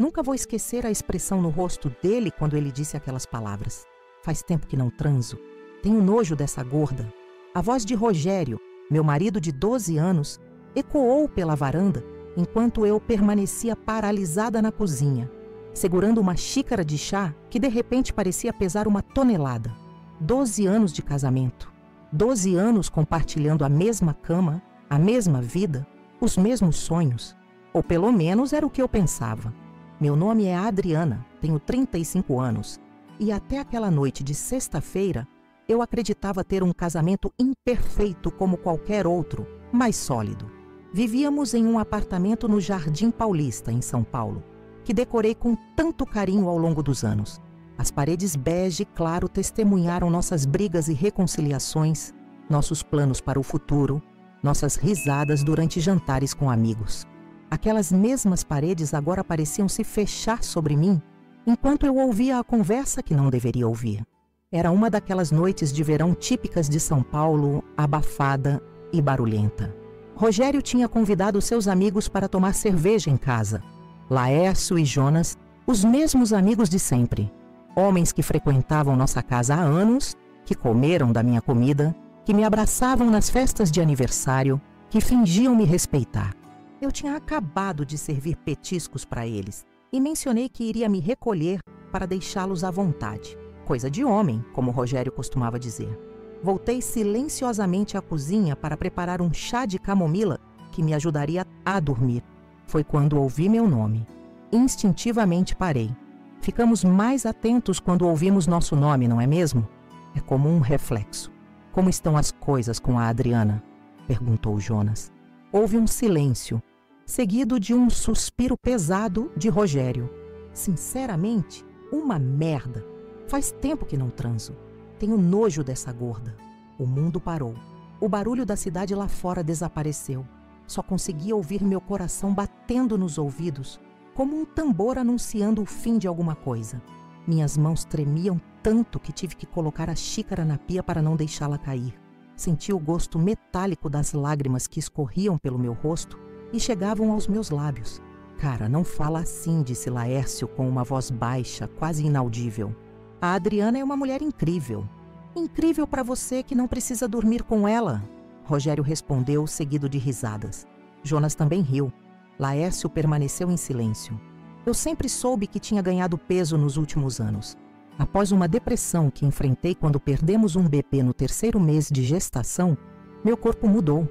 Nunca vou esquecer a expressão no rosto dele quando ele disse aquelas palavras. Faz tempo que não transo. Tenho nojo dessa gorda. A voz de Rogério, meu marido de 12 anos, ecoou pela varanda enquanto eu permanecia paralisada na cozinha, segurando uma xícara de chá que de repente parecia pesar 1 tonelada. 12 anos de casamento. 12 anos compartilhando a mesma cama, a mesma vida, os mesmos sonhos. Ou pelo menos era o que eu pensava. Meu nome é Adriana, tenho 35 anos. E até aquela noite de sexta-feira, eu acreditava ter um casamento imperfeito como qualquer outro, mas sólido. Vivíamos em um apartamento no Jardim Paulista, em São Paulo, que decorei com tanto carinho ao longo dos anos. As paredes bege claro testemunharam nossas brigas e reconciliações, nossos planos para o futuro, nossas risadas durante jantares com amigos. Aquelas mesmas paredes agora pareciam se fechar sobre mim, enquanto eu ouvia a conversa que não deveria ouvir. Era uma daquelas noites de verão típicas de São Paulo, abafada e barulhenta. Rogério tinha convidado seus amigos para tomar cerveja em casa. Laércio e Jonas, os mesmos amigos de sempre. Homens que frequentavam nossa casa há anos, que comeram da minha comida, que me abraçavam nas festas de aniversário, que fingiam me respeitar. Eu tinha acabado de servir petiscos para eles e mencionei que iria me recolher para deixá-los à vontade. Coisa de homem, como Rogério costumava dizer. Voltei silenciosamente à cozinha para preparar um chá de camomila que me ajudaria a dormir. Foi quando ouvi meu nome. Instintivamente parei. Ficamos mais atentos quando ouvimos nosso nome, não é mesmo? É como um reflexo. Como estão as coisas com a Adriana? Perguntou Jonas. Houve um silêncio, seguido de um suspiro pesado de Rogério. Sinceramente, uma merda. Faz tempo que não transo. Tenho nojo dessa gorda. O mundo parou. O barulho da cidade lá fora desapareceu. Só conseguia ouvir meu coração batendo nos ouvidos, como um tambor anunciando o fim de alguma coisa. Minhas mãos tremiam tanto que tive que colocar a xícara na pia para não deixá-la cair. Senti o gosto metálico das lágrimas que escorriam pelo meu rosto e chegavam aos meus lábios. Cara, não fala assim, disse Laércio com uma voz baixa, quase inaudível. A Adriana é uma mulher incrível. Incrível para você que não precisa dormir com ela. Rogério respondeu, seguido de risadas. Jonas também riu. Laércio permaneceu em silêncio. Eu sempre soube que tinha ganhado peso nos últimos anos. Após uma depressão que enfrentei quando perdemos um bebê no 3º mês de gestação, meu corpo mudou.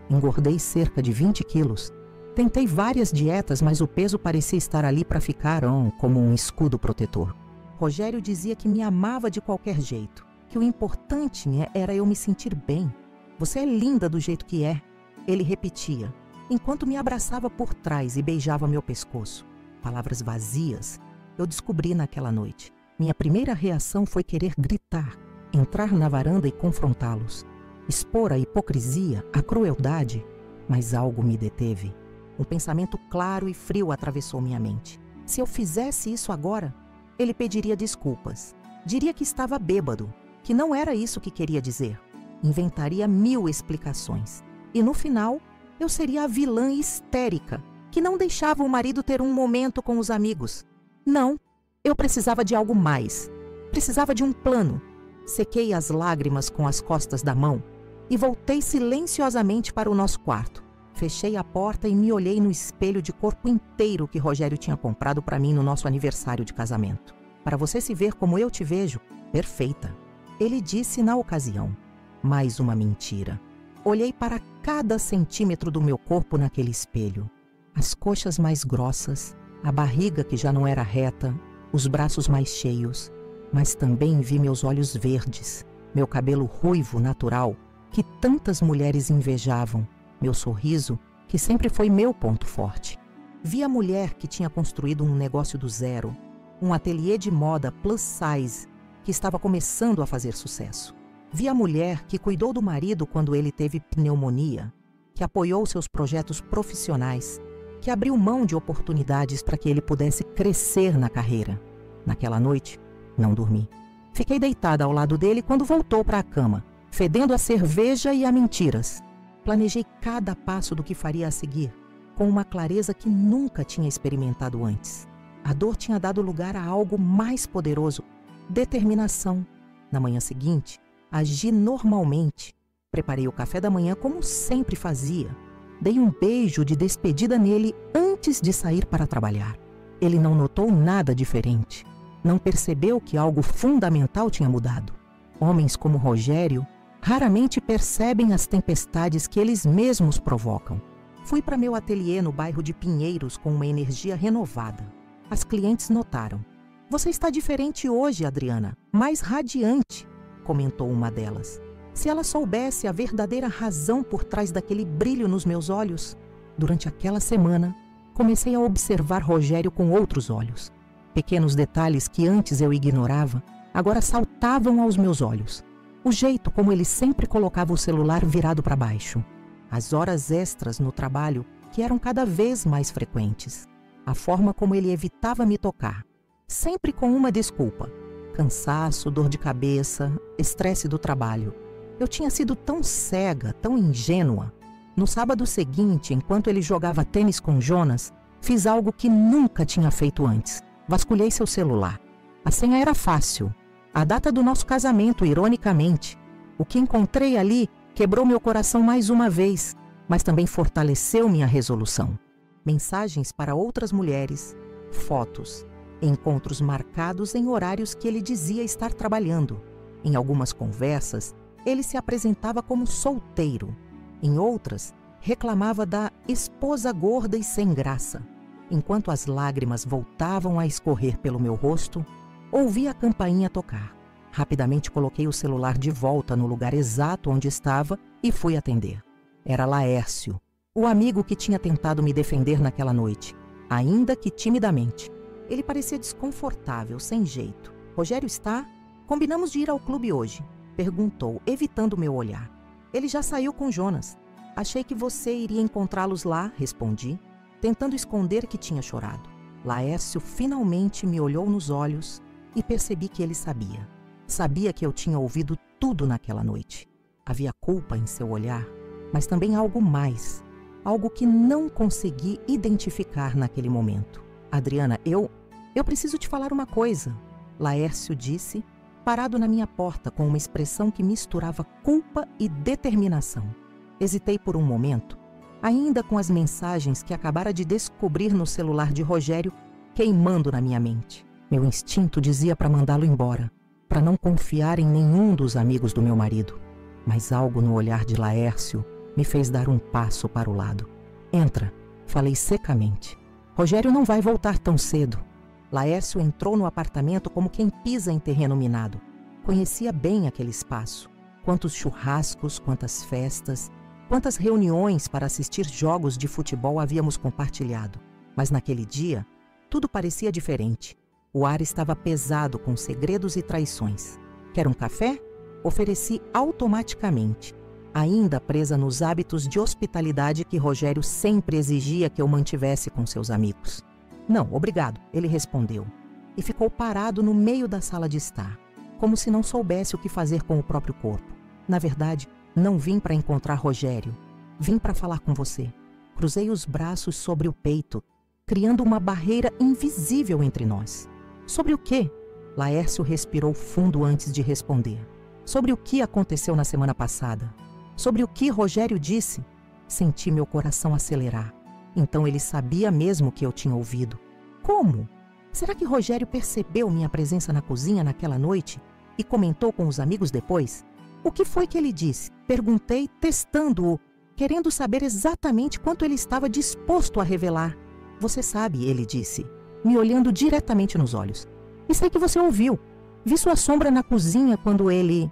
Engordei cerca de 20 quilos. Tentei várias dietas, mas o peso parecia estar ali para ficar como um escudo protetor. Rogério dizia que me amava de qualquer jeito, que o importante era eu me sentir bem. Você é linda do jeito que é, ele repetia, enquanto me abraçava por trás e beijava meu pescoço. Palavras vazias, eu descobri naquela noite. Minha primeira reação foi querer gritar, entrar na varanda e confrontá-los. Expor a hipocrisia, a crueldade, mas algo me deteve. Um pensamento claro e frio atravessou minha mente. Se eu fizesse isso agora, ele pediria desculpas. Diria que estava bêbado, que não era isso que queria dizer. Inventaria 1000 explicações. E no final, eu seria a vilã histérica, que não deixava o marido ter um momento com os amigos. Não, eu precisava de algo mais. Precisava de um plano. Sequei as lágrimas com as costas da mão e voltei silenciosamente para o nosso quarto. Fechei a porta e me olhei no espelho de corpo inteiro que Rogério tinha comprado para mim no nosso aniversário de casamento. Para você se ver como eu te vejo, perfeita. Ele disse na ocasião. Mais uma mentira. Olhei para cada centímetro do meu corpo naquele espelho. As coxas mais grossas, a barriga que já não era reta, os braços mais cheios, mas também vi meus olhos verdes, meu cabelo ruivo natural, que tantas mulheres invejavam, meu sorriso, que sempre foi meu ponto forte. Vi a mulher que tinha construído um negócio do zero, um ateliê de moda plus size, que estava começando a fazer sucesso. Vi a mulher que cuidou do marido quando ele teve pneumonia, que apoiou seus projetos profissionais, que abriu mão de oportunidades para que ele pudesse crescer na carreira. Naquela noite, não dormi. Fiquei deitada ao lado dele quando voltou para a cama, fedendo a cerveja e a mentiras. Planejei cada passo do que faria a seguir, com uma clareza que nunca tinha experimentado antes. A dor tinha dado lugar a algo mais poderoso: determinação. Na manhã seguinte, agi normalmente. Preparei o café da manhã como sempre fazia. Dei um beijo de despedida nele antes de sair para trabalhar. Ele não notou nada diferente. Não percebeu que algo fundamental tinha mudado. Homens como Rogério raramente percebem as tempestades que eles mesmos provocam. Fui para meu ateliê no bairro de Pinheiros com uma energia renovada. As clientes notaram. "Você está diferente hoje, Adriana, mais radiante", comentou uma delas. Se ela soubesse a verdadeira razão por trás daquele brilho nos meus olhos. Durante aquela semana, comecei a observar Rogério com outros olhos. Pequenos detalhes que antes eu ignorava, agora saltavam aos meus olhos. O jeito como ele sempre colocava o celular virado para baixo. As horas extras no trabalho, que eram cada vez mais frequentes. A forma como ele evitava me tocar. Sempre com uma desculpa: cansaço, dor de cabeça, estresse do trabalho. Eu tinha sido tão cega, tão ingênua. No sábado seguinte, enquanto ele jogava tênis com Jonas, fiz algo que nunca tinha feito antes. Vasculhei seu celular. A senha era fácil. A data do nosso casamento, ironicamente. O que encontrei ali quebrou meu coração mais uma vez, mas também fortaleceu minha resolução. Mensagens para outras mulheres, fotos, encontros marcados em horários que ele dizia estar trabalhando. Em algumas conversas, ele se apresentava como solteiro. Em outras, reclamava da esposa gorda e sem graça. Enquanto as lágrimas voltavam a escorrer pelo meu rosto, ouvi a campainha tocar. Rapidamente coloquei o celular de volta no lugar exato onde estava e fui atender. Era Laércio, o amigo que tinha tentado me defender naquela noite, ainda que timidamente. Ele parecia desconfortável, sem jeito. "Rogério está? Combinamos de ir ao clube hoje", perguntou, evitando meu olhar. "Ele já saiu com Jonas. Achei que você iria encontrá-los lá", respondi, tentando esconder que tinha chorado. Laércio finalmente me olhou nos olhos e percebi que ele sabia. Sabia que eu tinha ouvido tudo naquela noite. Havia culpa em seu olhar, mas também algo mais. Algo que não consegui identificar naquele momento. "Adriana, eu preciso te falar uma coisa", Laércio disse, parado na minha porta com uma expressão que misturava culpa e determinação. Hesitei por um momento, ainda com as mensagens que acabara de descobrir no celular de Rogério queimando na minha mente. Meu instinto dizia para mandá-lo embora, para não confiar em nenhum dos amigos do meu marido. Mas algo no olhar de Laércio me fez dar um passo para o lado. "Entra", falei secamente. "Rogério não vai voltar tão cedo." Laércio entrou no apartamento como quem pisa em terreno minado. Conhecia bem aquele espaço. Quantos churrascos, quantas festas, quantas reuniões para assistir jogos de futebol havíamos compartilhado. Mas naquele dia, tudo parecia diferente. O ar estava pesado com segredos e traições. "Quer um café?" Ofereci automaticamente, ainda presa nos hábitos de hospitalidade que Rogério sempre exigia que eu mantivesse com seus amigos. "Não, obrigado", ele respondeu, e ficou parado no meio da sala de estar, como se não soubesse o que fazer com o próprio corpo. "Na verdade, não vim para encontrar Rogério. Vim para falar com você." Cruzei os braços sobre o peito, criando uma barreira invisível entre nós. "Sobre o quê?" Laércio respirou fundo antes de responder. "Sobre o que aconteceu na semana passada. Sobre o que Rogério disse." Senti meu coração acelerar. Então ele sabia mesmo que eu tinha ouvido. Como? Será que Rogério percebeu minha presença na cozinha naquela noite e comentou com os amigos depois? "O que foi que ele disse?" Perguntei, testando-o, querendo saber exatamente quanto ele estava disposto a revelar. "Você sabe", ele disse, me olhando diretamente nos olhos. "E sei que você ouviu. Vi sua sombra na cozinha quando ele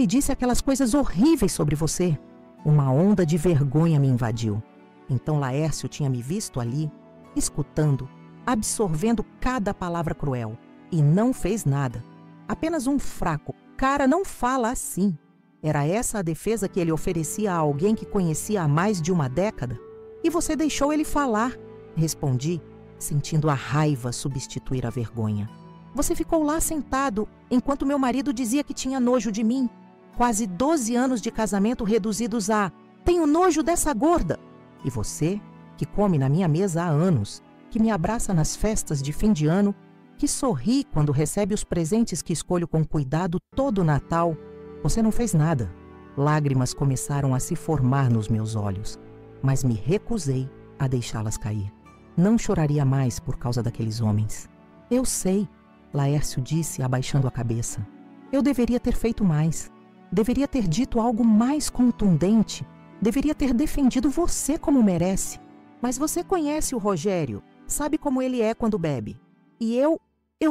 disse aquelas coisas horríveis sobre você." Uma onda de vergonha me invadiu. Então Laércio tinha me visto ali, escutando, absorvendo cada palavra cruel, e não fez nada. Apenas um fraco: "Cara, não fala assim." Era essa a defesa que ele oferecia a alguém que conhecia há mais de uma década? "E você deixou ele falar", respondi, sentindo a raiva substituir a vergonha. "Você ficou lá sentado, enquanto meu marido dizia que tinha nojo de mim. Quase 12 anos de casamento reduzidos a: tenho nojo dessa gorda. E você, que come na minha mesa há anos, que me abraça nas festas de fim de ano, que sorri quando recebe os presentes que escolho com cuidado todo o Natal, você não fez nada. Lágrimas começaram a se formar nos meus olhos, mas me recusei a deixá-las cair. Não choraria mais por causa daqueles homens. Eu sei, Laércio disse, abaixando a cabeça. Eu deveria ter feito mais. Deveria ter dito algo mais contundente. Deveria ter defendido você como merece. Mas você conhece o Rogério, sabe como ele é quando bebe. E eu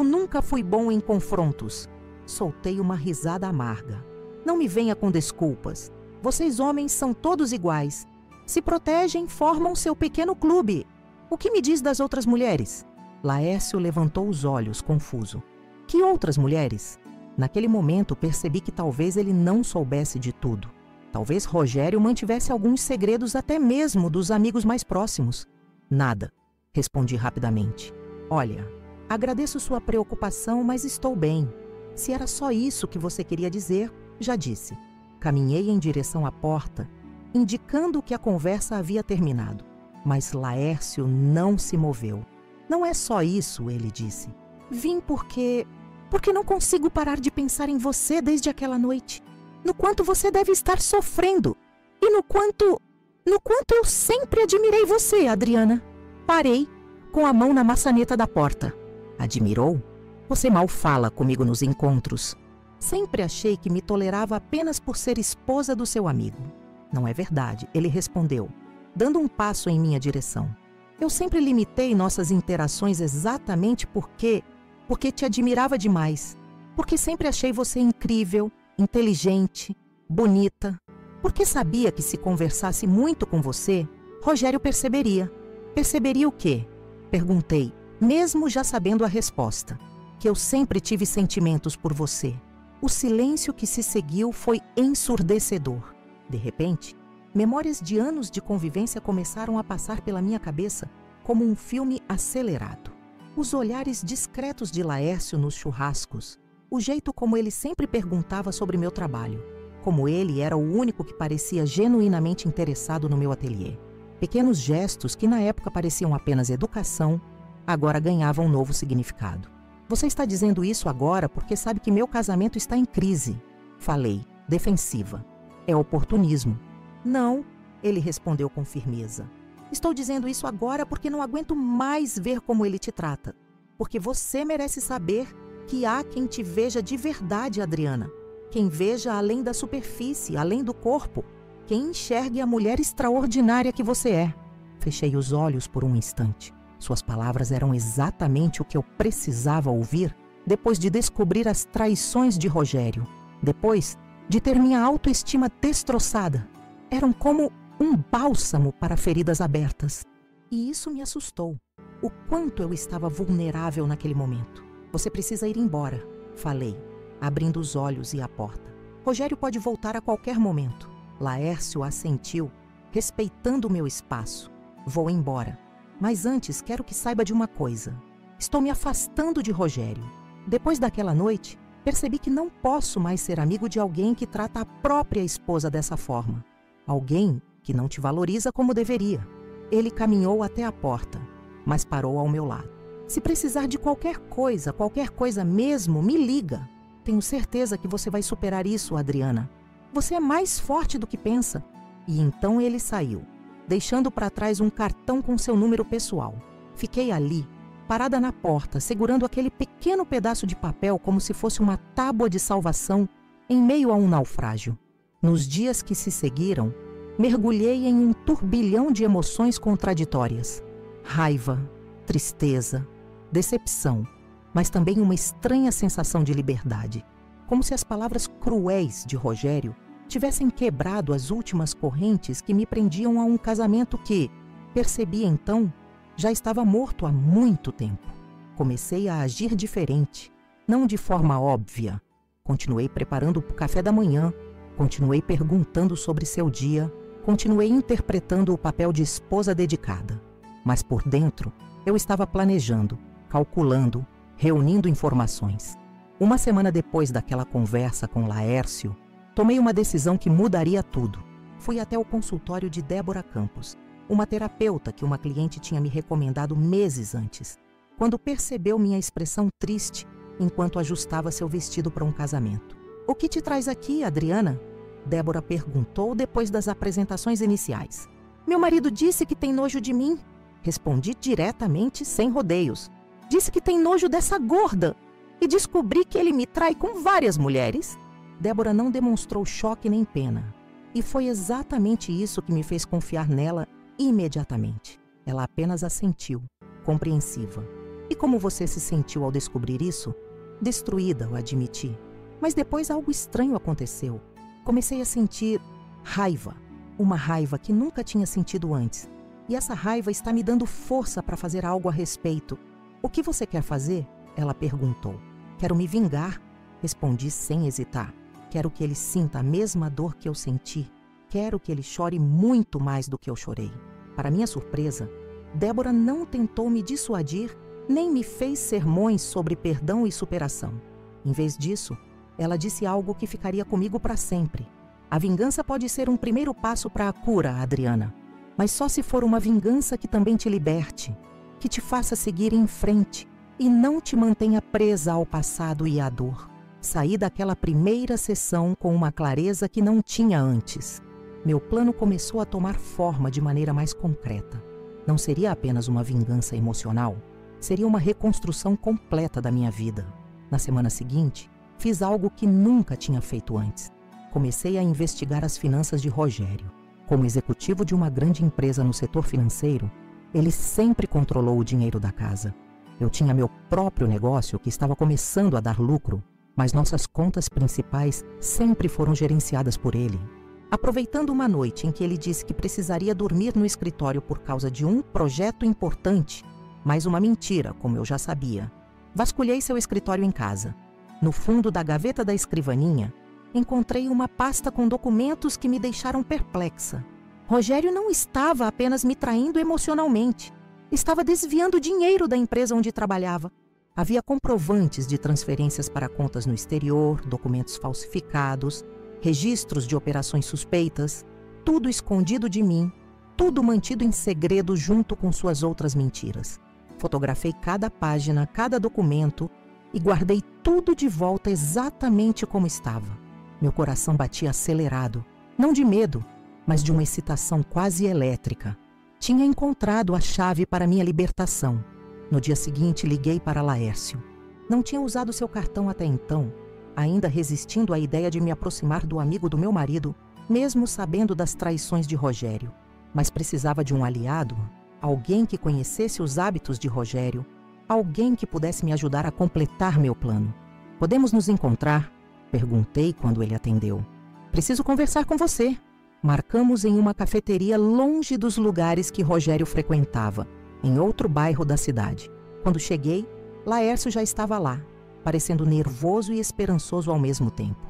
nunca fui bom em confrontos. Soltei uma risada amarga. Não me venha com desculpas. Vocês homens são todos iguais. Se protegem, formam seu pequeno clube. O que me diz das outras mulheres? Laércio levantou os olhos, confuso. Que outras mulheres? Naquele momento percebi que talvez ele não soubesse de tudo. Talvez Rogério mantivesse alguns segredos até mesmo dos amigos mais próximos. Nada, respondi rapidamente. Olha, agradeço sua preocupação, mas estou bem. Se era só isso que você queria dizer, já disse. Caminhei em direção à porta, indicando que a conversa havia terminado. Mas Laércio não se moveu. Não é só isso, ele disse. Vim porque não consigo parar de pensar em você desde aquela noite. No quanto você deve estar sofrendo. E no quanto eu sempre admirei você, Adriana. Parei, com a mão na maçaneta da porta. Admirou? Você mal fala comigo nos encontros. Sempre achei que me tolerava apenas por ser esposa do seu amigo. Não é verdade, ele respondeu, dando um passo em minha direção. Eu sempre limitei nossas interações exatamente porque te admirava demais. Porque sempre achei você incrível, inteligente, bonita. Porque sabia que se conversasse muito com você, Rogério perceberia. Perceberia o quê? Perguntei, mesmo já sabendo a resposta. Que eu sempre tive sentimentos por você. O silêncio que se seguiu foi ensurdecedor. De repente, memórias de anos de convivência começaram a passar pela minha cabeça como um filme acelerado. Os olhares discretos de Laércio nos churrascos, o jeito como ele sempre perguntava sobre meu trabalho, como ele era o único que parecia genuinamente interessado no meu ateliê. Pequenos gestos que na época pareciam apenas educação, agora ganhavam um novo significado. Você está dizendo isso agora porque sabe que meu casamento está em crise. Falei, defensiva. É oportunismo. Não, ele respondeu com firmeza. Estou dizendo isso agora porque não aguento mais ver como ele te trata. Porque você merece saber que há quem te veja de verdade, Adriana. Quem veja além da superfície, além do corpo. Quem enxergue a mulher extraordinária que você é. Fechei os olhos por um instante. Suas palavras eram exatamente o que eu precisava ouvir depois de descobrir as traições de Rogério. Depois de ter minha autoestima destroçada. Eram como um bálsamo para feridas abertas. E isso me assustou. O quanto eu estava vulnerável naquele momento. Você precisa ir embora, falei, abrindo os olhos e a porta. Rogério pode voltar a qualquer momento. Laércio assentiu, respeitando o meu espaço. Vou embora. Mas antes quero que saiba de uma coisa. Estou me afastando de Rogério. Depois daquela noite, percebi que não posso mais ser amigo de alguém que trata a própria esposa dessa forma. Alguém que não te valoriza como deveria. Ele caminhou até a porta, mas parou ao meu lado. Se precisar de qualquer coisa mesmo, me liga. Tenho certeza que você vai superar isso, Adriana. Você é mais forte do que pensa. E então ele saiu, deixando para trás um cartão com seu número pessoal. Fiquei ali, parada na porta, segurando aquele pequeno pedaço de papel como se fosse uma tábua de salvação em meio a um naufrágio. Nos dias que se seguiram, mergulhei em um turbilhão de emoções contraditórias. Raiva, tristeza, decepção, mas também uma estranha sensação de liberdade. Como se as palavras cruéis de Rogério tivessem quebrado as últimas correntes que me prendiam a um casamento que, percebi então, já estava morto há muito tempo. Comecei a agir diferente, não de forma óbvia. Continuei preparando o café da manhã, continuei perguntando sobre seu dia, continuei interpretando o papel de esposa dedicada. Mas por dentro, eu estava planejando, calculando, reunindo informações. Uma semana depois daquela conversa com Laércio, tomei uma decisão que mudaria tudo. Fui até o consultório de Débora Campos. uma terapeuta que uma cliente tinha me recomendado meses antes, quando percebeu minha expressão triste enquanto ajustava seu vestido para um casamento. "O que te traz aqui, Adriana?" Débora perguntou depois das apresentações iniciais. "Meu marido disse que tem nojo de mim." Respondi diretamente, sem rodeios. "Disse que tem nojo dessa gorda. E descobri que ele me trai com várias mulheres." Débora não demonstrou choque nem pena. E foi exatamente isso que me fez confiar nela imediatamente. Ela apenas assentiu, compreensiva. "E como você se sentiu ao descobrir isso?" "Destruída", eu admiti. Mas depois algo estranho aconteceu. Comecei a sentir raiva. Uma raiva que nunca tinha sentido antes. E essa raiva está me dando força para fazer algo a respeito. "O que você quer fazer?" ela perguntou. "Quero me vingar", respondi sem hesitar. "Quero que ele sinta a mesma dor que eu senti. Quero que ele chore muito mais do que eu chorei." Para minha surpresa, Débora não tentou me dissuadir, nem me fez sermões sobre perdão e superação. Em vez disso, ela disse algo que ficaria comigo para sempre. "A vingança pode ser um primeiro passo para a cura, Adriana, mas só se for uma vingança que também te liberte, que te faça seguir em frente e não te mantenha presa ao passado e à dor." Saí daquela primeira sessão com uma clareza que não tinha antes. Meu plano começou a tomar forma de maneira mais concreta. Não seria apenas uma vingança emocional, seria uma reconstrução completa da minha vida. Na semana seguinte, fiz algo que nunca tinha feito antes. Comecei a investigar as finanças de Rogério. Como executivo de uma grande empresa no setor financeiro, ele sempre controlou o dinheiro da casa. Eu tinha meu próprio negócio que estava começando a dar lucro, mas nossas contas principais sempre foram gerenciadas por ele. Aproveitando uma noite em que ele disse que precisaria dormir no escritório por causa de um projeto importante, mais uma mentira, como eu já sabia, vasculhei seu escritório em casa. No fundo da gaveta da escrivaninha, encontrei uma pasta com documentos que me deixaram perplexa. Rogério não estava apenas me traindo emocionalmente. Estava desviando dinheiro da empresa onde trabalhava. Havia comprovantes de transferências para contas no exterior, documentos falsificados, registros de operações suspeitas, tudo escondido de mim, tudo mantido em segredo junto com suas outras mentiras. Fotografei cada página, cada documento e guardei tudo de volta exatamente como estava. Meu coração batia acelerado, não de medo, mas de uma excitação quase elétrica. Tinha encontrado a chave para minha libertação. No dia seguinte, liguei para Laércio. Não tinha usado seu cartão até então, ainda resistindo à ideia de me aproximar do amigo do meu marido, mesmo sabendo das traições de Rogério. Mas precisava de um aliado, alguém que conhecesse os hábitos de Rogério, alguém que pudesse me ajudar a completar meu plano. "Podemos nos encontrar?" perguntei quando ele atendeu. "Preciso conversar com você." Marcamos em uma cafeteria longe dos lugares que Rogério frequentava, em outro bairro da cidade. Quando cheguei, Laércio já estava lá, parecendo nervoso e esperançoso ao mesmo tempo.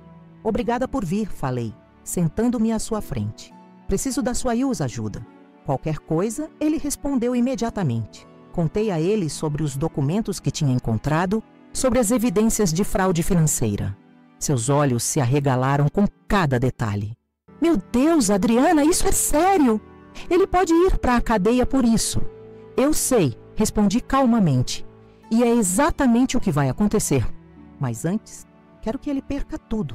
"Obrigada por vir", falei, sentando-me à sua frente. "Preciso da sua ajuda." Qualquer coisa, ele respondeu imediatamente. Contei a ele sobre os documentos que tinha encontrado, sobre as evidências de fraude financeira. Seus olhos se arregalaram com cada detalhe. "Meu Deus, Adriana, isso é sério! Ele pode ir para a cadeia por isso." "Eu sei", respondi calmamente. "E é exatamente o que vai acontecer. Mas antes, quero que ele perca tudo.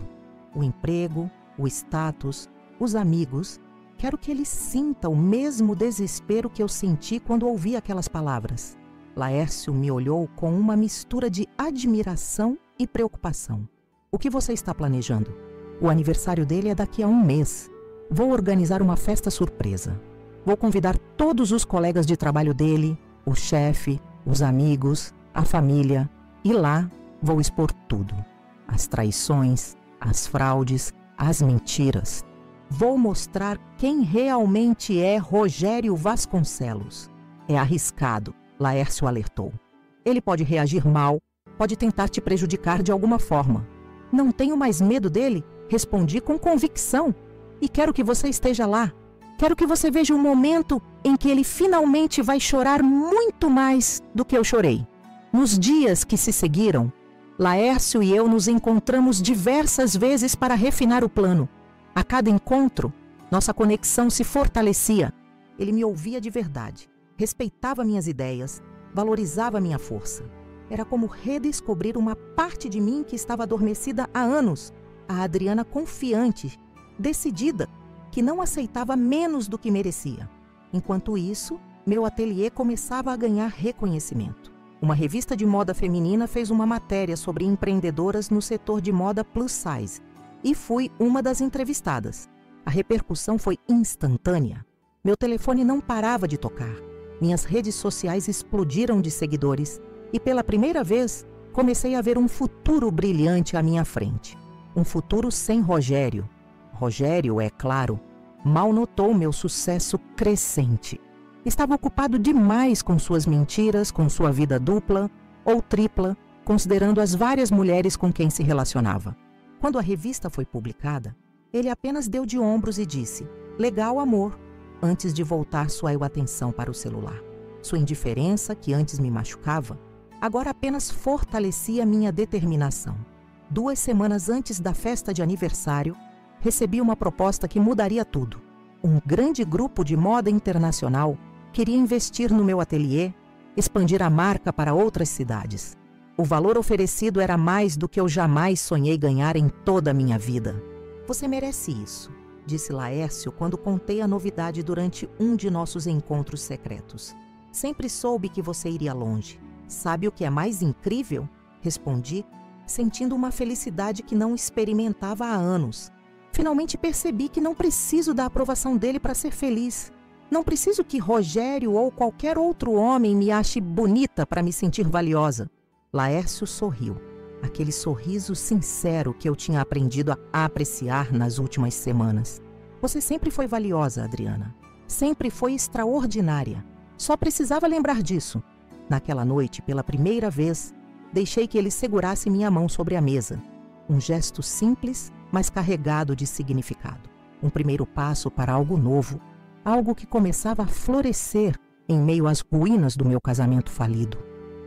O emprego, o status, os amigos. Quero que ele sinta o mesmo desespero que eu senti quando ouvi aquelas palavras." Laércio me olhou com uma mistura de admiração e preocupação. "O que você está planejando?" "O aniversário dele é daqui a um mês. Vou organizar uma festa surpresa. Vou convidar todos os colegas de trabalho dele, o chefe, os amigos, a família. E lá vou expor tudo. As traições, as fraudes, as mentiras. Vou mostrar quem realmente é Rogério Vasconcelos." "É arriscado", Laércio alertou. "Ele pode reagir mal, pode tentar te prejudicar de alguma forma." "Não tenho mais medo dele", respondi com convicção. "E quero que você esteja lá. Quero que você veja o momento em que ele finalmente vai chorar muito mais do que eu chorei." Nos dias que se seguiram, Laércio e eu nos encontramos diversas vezes para refinar o plano. A cada encontro, nossa conexão se fortalecia Ele me ouvia de verdade, respeitava minhas ideias, valorizava minha força. Era como redescobrir uma parte de mim que estava adormecida há anos. A Adriana confiante, decidida, que não aceitava menos do que merecia. Enquanto isso, meu ateliê começava a ganhar reconhecimento. Uma revista de moda feminina fez uma matéria sobre empreendedoras no setor de moda plus size e fui uma das entrevistadas. A repercussão foi instantânea. Meu telefone não parava de tocar. Minhas redes sociais explodiram de seguidores e, pela primeira vez, comecei a ver um futuro brilhante à minha frente. Um futuro sem Rogério. Rogério, é claro, mal notou meu sucesso crescente. Estava ocupado demais com suas mentiras, com sua vida dupla ou tripla, considerando as várias mulheres com quem se relacionava. Quando a revista foi publicada, ele apenas deu de ombros e disse: "Legal, amor", antes de voltar sua atenção para o celular. Sua indiferença, que antes me machucava, agora apenas fortalecia minha determinação. 2 semanas antes da festa de aniversário, recebi uma proposta que mudaria tudo. Um grande grupo de moda internacional queria investir no meu ateliê, expandir a marca para outras cidades. O valor oferecido era mais do que eu jamais sonhei ganhar em toda a minha vida. "Você merece isso", disse Laércio quando contei a novidade durante um de nossos encontros secretos. "Sempre soube que você iria longe. Sabe o que é mais incrível?", respondi, sentindo uma felicidade que não experimentava há anos. Finalmente percebi que não preciso da aprovação dele para ser feliz. Não preciso que Rogério ou qualquer outro homem me ache bonita para me sentir valiosa. Laércio sorriu. Aquele sorriso sincero que eu tinha aprendido a apreciar nas últimas semanas. "Você sempre foi valiosa, Adriana. Sempre foi extraordinária. Só precisava lembrar disso." Naquela noite, pela primeira vez, deixei que ele segurasse minha mão sobre a mesa. Um gesto simples, mas carregado de significado. Um primeiro passo para algo novo. Algo que começava a florescer em meio às ruínas do meu casamento falido.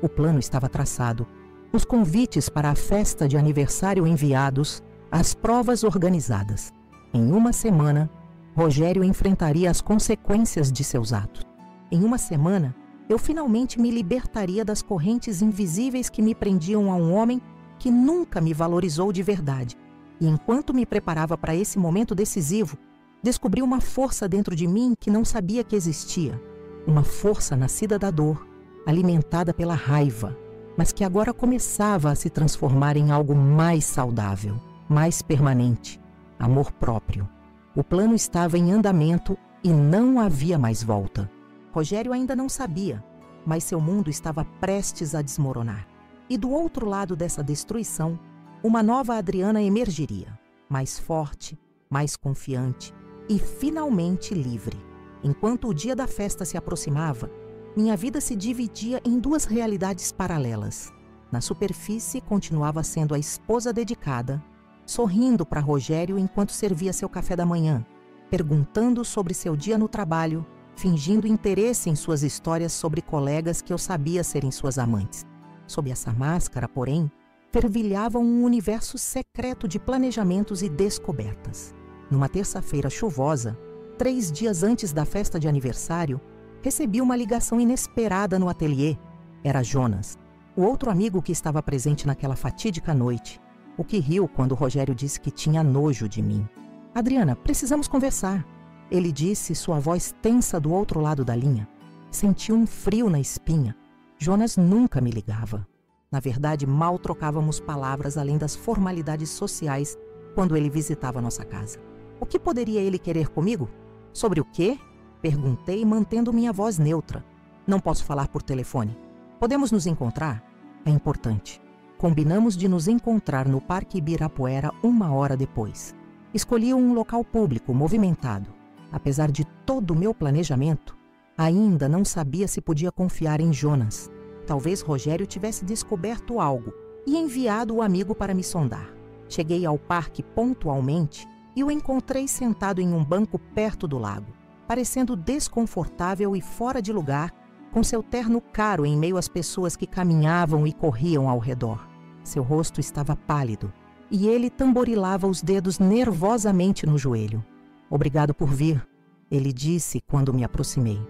O plano estava traçado. Os convites para a festa de aniversário enviados, as provas organizadas. Em uma semana, Rogério enfrentaria as consequências de seus atos. Em uma semana, eu finalmente me libertaria das correntes invisíveis que me prendiam a um homem que nunca me valorizou de verdade. E enquanto me preparava para esse momento decisivo, descobri uma força dentro de mim que não sabia que existia. Uma força nascida da dor, alimentada pela raiva, mas que agora começava a se transformar em algo mais saudável, mais permanente. Amor próprio. O plano estava em andamento e não havia mais volta. Rogério ainda não sabia, mas seu mundo estava prestes a desmoronar. E do outro lado dessa destruição, uma nova Adriana emergiria, mais forte, mais confiante e finalmente livre. Enquanto o dia da festa se aproximava, minha vida se dividia em 2 realidades paralelas. Na superfície, continuava sendo a esposa dedicada, sorrindo para Rogério enquanto servia seu café da manhã, perguntando sobre seu dia no trabalho, fingindo interesse em suas histórias sobre colegas que eu sabia serem suas amantes. Sob essa máscara, porém, fervilhava um universo secreto de planejamentos e descobertas. Numa terça-feira chuvosa, 3 dias antes da festa de aniversário, recebi uma ligação inesperada no ateliê. Era Jonas, o outro amigo que estava presente naquela fatídica noite, o que riu quando Rogério disse que tinha nojo de mim. "Adriana, precisamos conversar", ele disse, sua voz tensa do outro lado da linha. Senti um frio na espinha. Jonas nunca me ligava. Na verdade, mal trocávamos palavras além das formalidades sociais quando ele visitava nossa casa. O que poderia ele querer comigo? "Sobre o quê?", perguntei, mantendo minha voz neutra. "Não posso falar por telefone. Podemos nos encontrar?" "É importante." Combinamos de nos encontrar no Parque Ibirapuera 1 hora depois. Escolhi um local público, movimentado. Apesar de todo o meu planejamento, ainda não sabia se podia confiar em Jonas. Talvez Rogério tivesse descoberto algo e enviado o amigo para me sondar. Cheguei ao parque pontualmente e o encontrei sentado em um banco perto do lago, parecendo desconfortável e fora de lugar, com seu terno caro em meio às pessoas que caminhavam e corriam ao redor. Seu rosto estava pálido e ele tamborilava os dedos nervosamente no joelho. "Obrigado por vir", Ele disse quando me aproximei.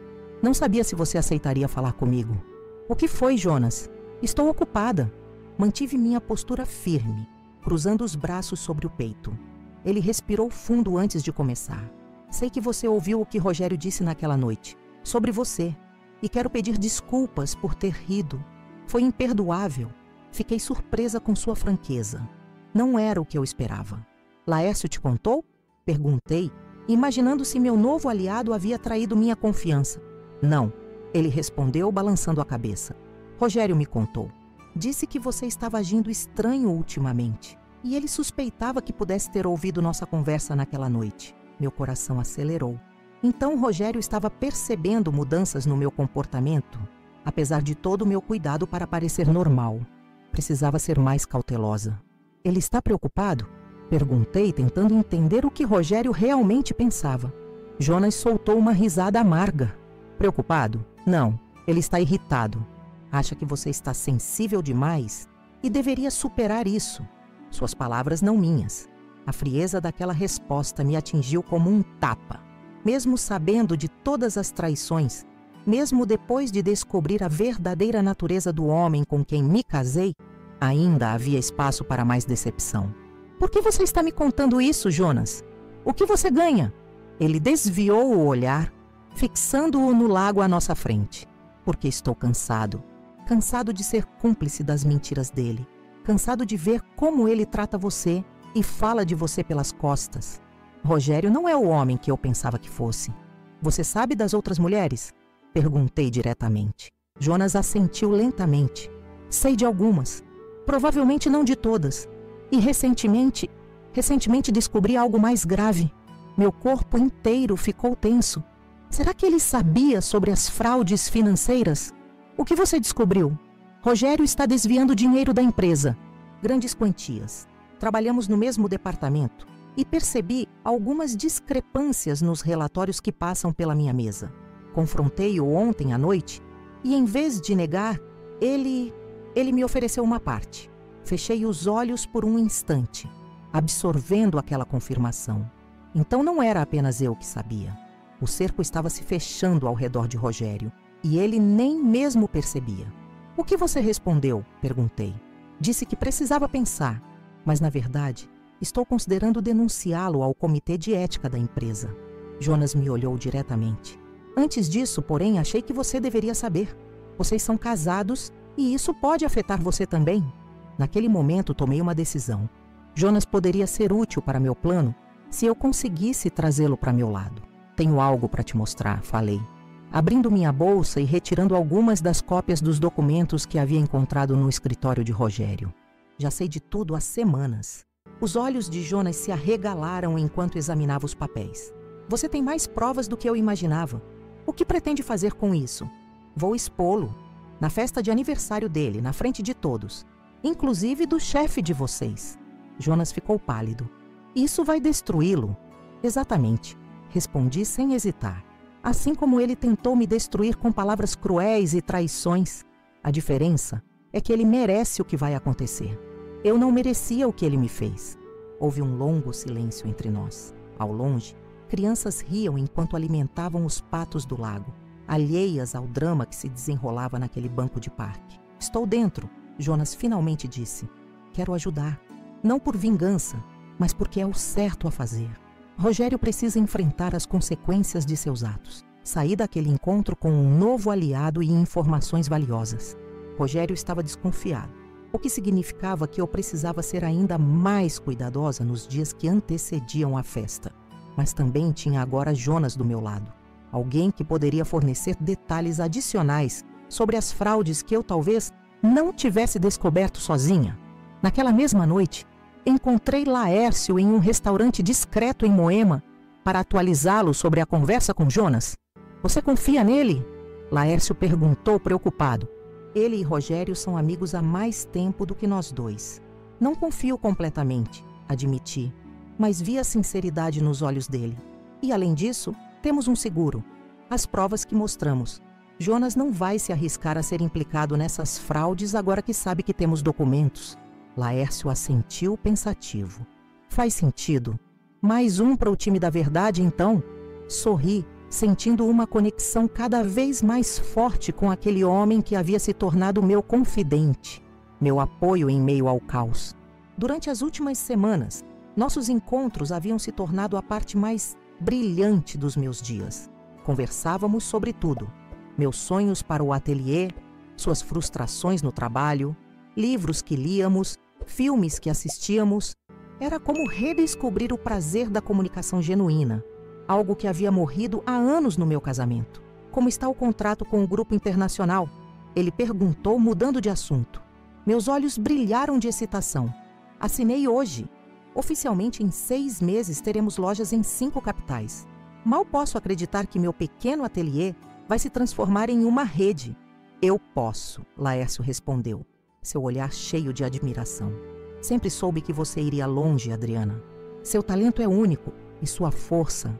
Não sabia se você aceitaria falar comigo. O que foi, Jonas? Estou ocupada. Mantive minha postura firme, cruzando os braços sobre o peito. Ele respirou fundo antes de começar. Sei que você ouviu o que Rogério disse naquela noite, sobre você, e quero pedir desculpas por ter rido. Foi imperdoável. Fiquei surpresa com sua franqueza. Não era o que eu esperava. Laércio te contou? Perguntei, imaginando se meu novo aliado havia traído minha confiança. Não, ele respondeu balançando a cabeça. Rogério me contou. Disse que você estava agindo estranho ultimamente, e ele suspeitava que pudesse ter ouvido nossa conversa naquela noite. Meu coração acelerou. Então Rogério estava percebendo mudanças no meu comportamento, apesar de todo o meu cuidado para parecer normal. Precisava ser mais cautelosa. Ele está preocupado? Perguntei, tentando entender o que Rogério realmente pensava. Jonas soltou uma risada amarga. Preocupado? Não, ele está irritado. Acha que você está sensível demais e deveria superar isso. Suas palavras, não minhas. A frieza daquela resposta me atingiu como um tapa. Mesmo sabendo de todas as traições, mesmo depois de descobrir a verdadeira natureza do homem com quem me casei, ainda havia espaço para mais decepção. Por que você está me contando isso, Jonas? O que você ganha? Ele desviou o olhar, fixando-o no lago à nossa frente. Porque estou cansado. Cansado de ser cúmplice das mentiras dele. Cansado de ver como ele trata você e fala de você pelas costas. Rogério não é o homem que eu pensava que fosse. Você sabe das outras mulheres? Perguntei diretamente. Jonas assentiu lentamente. Sei de algumas. Provavelmente não de todas. E recentemente descobri algo mais grave. Meu corpo inteiro ficou tenso. Será que ele sabia sobre as fraudes financeiras? O que você descobriu? Rogério está desviando dinheiro da empresa. Grandes quantias. Trabalhamos no mesmo departamento e percebi algumas discrepâncias nos relatórios que passam pela minha mesa. Confrontei-o ontem à noite e, em vez de negar, ele me ofereceu uma parte. Fechei os olhos por um instante, absorvendo aquela confirmação. Então não era apenas eu que sabia. O cerco estava se fechando ao redor de Rogério e ele nem mesmo percebia. O que você respondeu? Perguntei. Disse que precisava pensar, mas na verdade estou considerando denunciá-lo ao comitê de ética da empresa. Jonas me olhou diretamente. Antes disso, porém, achei que você deveria saber. Vocês são casados e isso pode afetar você também. Naquele momento, tomei uma decisão. Jonas poderia ser útil para meu plano se eu conseguisse trazê-lo para meu lado. Tenho algo para te mostrar, falei, abrindo minha bolsa e retirando algumas das cópias dos documentos que havia encontrado no escritório de Rogério. Já sei de tudo há semanas. Os olhos de Jonas se arregalaram enquanto examinava os papéis. Você tem mais provas do que eu imaginava. O que pretende fazer com isso? Vou expô-lo. Na festa de aniversário dele, na frente de todos. Inclusive do chefe de vocês. Jonas ficou pálido. Isso vai destruí-lo. Exatamente. Respondi sem hesitar. Assim como ele tentou me destruir com palavras cruéis e traições. A diferença é que ele merece o que vai acontecer. Eu não merecia o que ele me fez. Houve um longo silêncio entre nós. Ao longe, crianças riam enquanto alimentavam os patos do lago, alheias ao drama que se desenrolava naquele banco de parque. Estou dentro, Jonas finalmente disse. Quero ajudar. Não por vingança, mas porque é o certo a fazer. Rogério precisa enfrentar as consequências de seus atos. Saí daquele encontro com um novo aliado e informações valiosas. Rogério estava desconfiado, o que significava que eu precisava ser ainda mais cuidadosa nos dias que antecediam a festa. Mas também tinha agora Jonas do meu lado. Alguém que poderia fornecer detalhes adicionais sobre as fraudes que eu talvez não tivesse descoberto sozinha. Naquela mesma noite, encontrei Laércio em um restaurante discreto em Moema para atualizá-lo sobre a conversa com Jonas. Você confia nele? Laércio perguntou preocupado. Ele e Rogério são amigos há mais tempo do que nós dois. Não confio completamente, admiti, mas vi a sinceridade nos olhos dele. E além disso, temos um seguro. As provas que mostramos. Jonas não vai se arriscar a ser implicado nessas fraudes agora que sabe que temos documentos. Laércio assentiu pensativo. Faz sentido. Mais um para o time da verdade, então? Sorri, sentindo uma conexão cada vez mais forte com aquele homem que havia se tornado meu confidente, meu apoio em meio ao caos. Durante as últimas semanas, nossos encontros haviam se tornado a parte mais brilhante dos meus dias. Conversávamos sobre tudo: meus sonhos para o ateliê, suas frustrações no trabalho, livros que líamos, filmes que assistíamos. Era como redescobrir o prazer da comunicação genuína, algo que havia morrido há anos no meu casamento. Como está o contrato com o grupo internacional? Ele perguntou, mudando de assunto. Meus olhos brilharam de excitação. Assinei hoje. Oficialmente, em 6 meses, teremos lojas em 5 capitais. Mal posso acreditar que meu pequeno ateliê vai se transformar em uma rede. Eu posso, Laércio respondeu, seu olhar cheio de admiração. Sempre soube que você iria longe, Adriana. Seu talento é único e sua força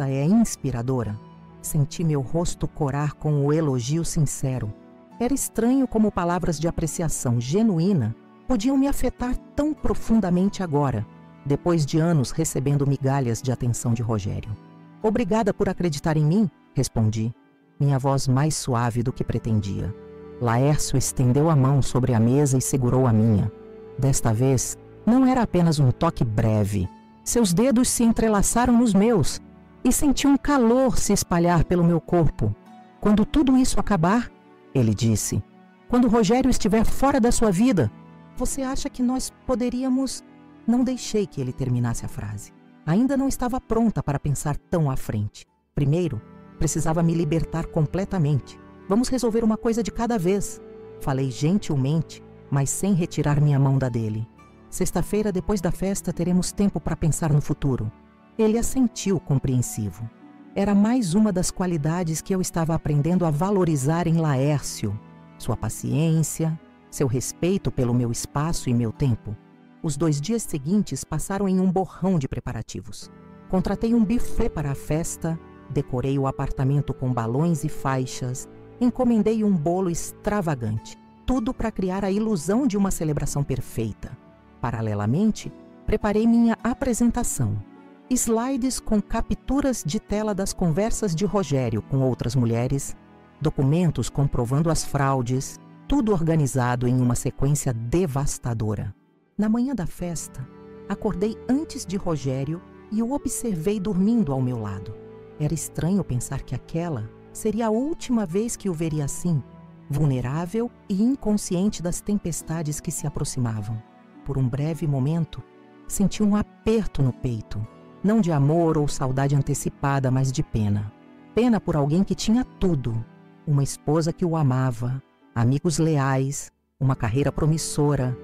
é inspiradora. Senti meu rosto corar com o elogio sincero. Era estranho como palavras de apreciação genuína podiam me afetar tão profundamente agora, depois de anos recebendo migalhas de atenção de Rogério. Obrigada por acreditar em mim, respondi, minha voz mais suave do que pretendia. Laércio estendeu a mão sobre a mesa e segurou a minha. Desta vez, não era apenas um toque breve. Seus dedos se entrelaçaram nos meus e senti um calor se espalhar pelo meu corpo. Quando tudo isso acabar, ele disse, quando Rogério estiver fora da sua vida, você acha que nós poderíamos... Não deixei que ele terminasse a frase. Ainda não estava pronta para pensar tão à frente. Primeiro, precisava me libertar completamente. Vamos resolver uma coisa de cada vez. Falei gentilmente, mas sem retirar minha mão da dele. Sexta-feira, depois da festa, teremos tempo para pensar no futuro. Ele assentiu compreensivo. Era mais uma das qualidades que eu estava aprendendo a valorizar em Laércio. Sua paciência, seu respeito pelo meu espaço e meu tempo. Os 2 dias seguintes passaram em um borrão de preparativos. Contratei um buffet para a festa, decorei o apartamento com balões e faixas, encomendei um bolo extravagante. Tudo para criar a ilusão de uma celebração perfeita. Paralelamente, preparei minha apresentação. Slides com capturas de tela das conversas de Rogério com outras mulheres, documentos comprovando as fraudes, tudo organizado em uma sequência devastadora. Na manhã da festa, acordei antes de Rogério e o observei dormindo ao meu lado. Era estranho pensar que aquela seria a última vez que o veria assim, vulnerável e inconsciente das tempestades que se aproximavam. Por um breve momento, senti um aperto no peito, não de amor ou saudade antecipada, mas de pena. Pena por alguém que tinha tudo, uma esposa que o amava, amigos leais, uma carreira promissora,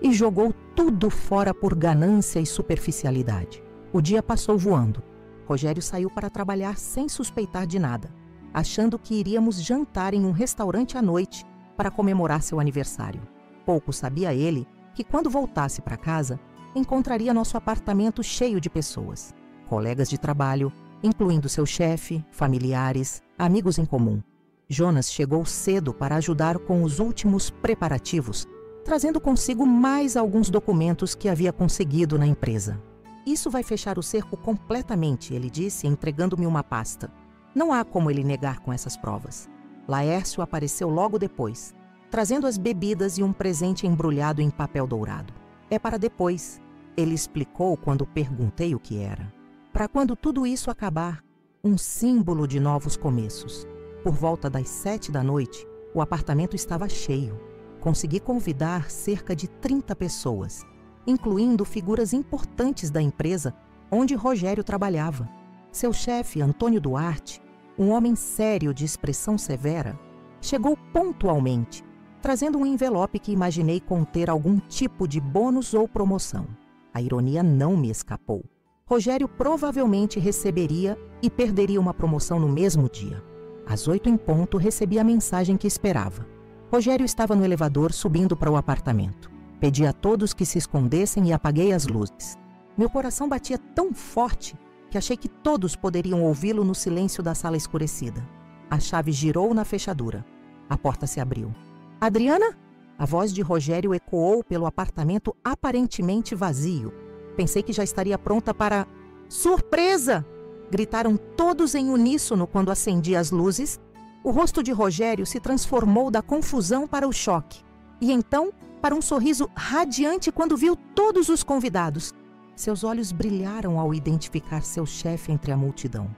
e jogou tudo fora por ganância e superficialidade. O dia passou voando. Rogério saiu para trabalhar sem suspeitar de nada, achando que iríamos jantar em um restaurante à noite para comemorar seu aniversário. Pouco sabia ele que quando voltasse para casa, encontraria nosso apartamento cheio de pessoas, colegas de trabalho, incluindo seu chefe, familiares, amigos em comum. Jonas chegou cedo para ajudar com os últimos preparativos, trazendo consigo mais alguns documentos que havia conseguido na empresa. Isso vai fechar o cerco completamente, ele disse, entregando-me uma pasta. Não há como ele negar com essas provas. Laércio apareceu logo depois, trazendo as bebidas e um presente embrulhado em papel dourado. É para depois, ele explicou quando perguntei o que era. Para quando tudo isso acabar, um símbolo de novos começos. Por volta das 7 da noite, o apartamento estava cheio. Consegui convidar cerca de 30 pessoas, incluindo figuras importantes da empresa onde Rogério trabalhava. Seu chefe, Antônio Duarte, um homem sério de expressão severa, chegou pontualmente, trazendo um envelope que imaginei conter algum tipo de bônus ou promoção. A ironia não me escapou. Rogério provavelmente receberia e perderia uma promoção no mesmo dia. Às 8 em ponto, recebi a mensagem que esperava. Rogério estava no elevador subindo para o apartamento. Pedi a todos que se escondessem e apaguei as luzes. Meu coração batia tão forte que achei que todos poderiam ouvi-lo no silêncio da sala escurecida. A chave girou na fechadura. A porta se abriu. Adriana? A voz de Rogério ecoou pelo apartamento aparentemente vazio. Pensei que já estaria pronta para... Surpresa! Gritaram todos em uníssono quando acendi as luzes. O rosto de Rogério se transformou da confusão para o choque. E então, para um sorriso radiante quando viu todos os convidados. Seus olhos brilharam ao identificar seu chefe entre a multidão.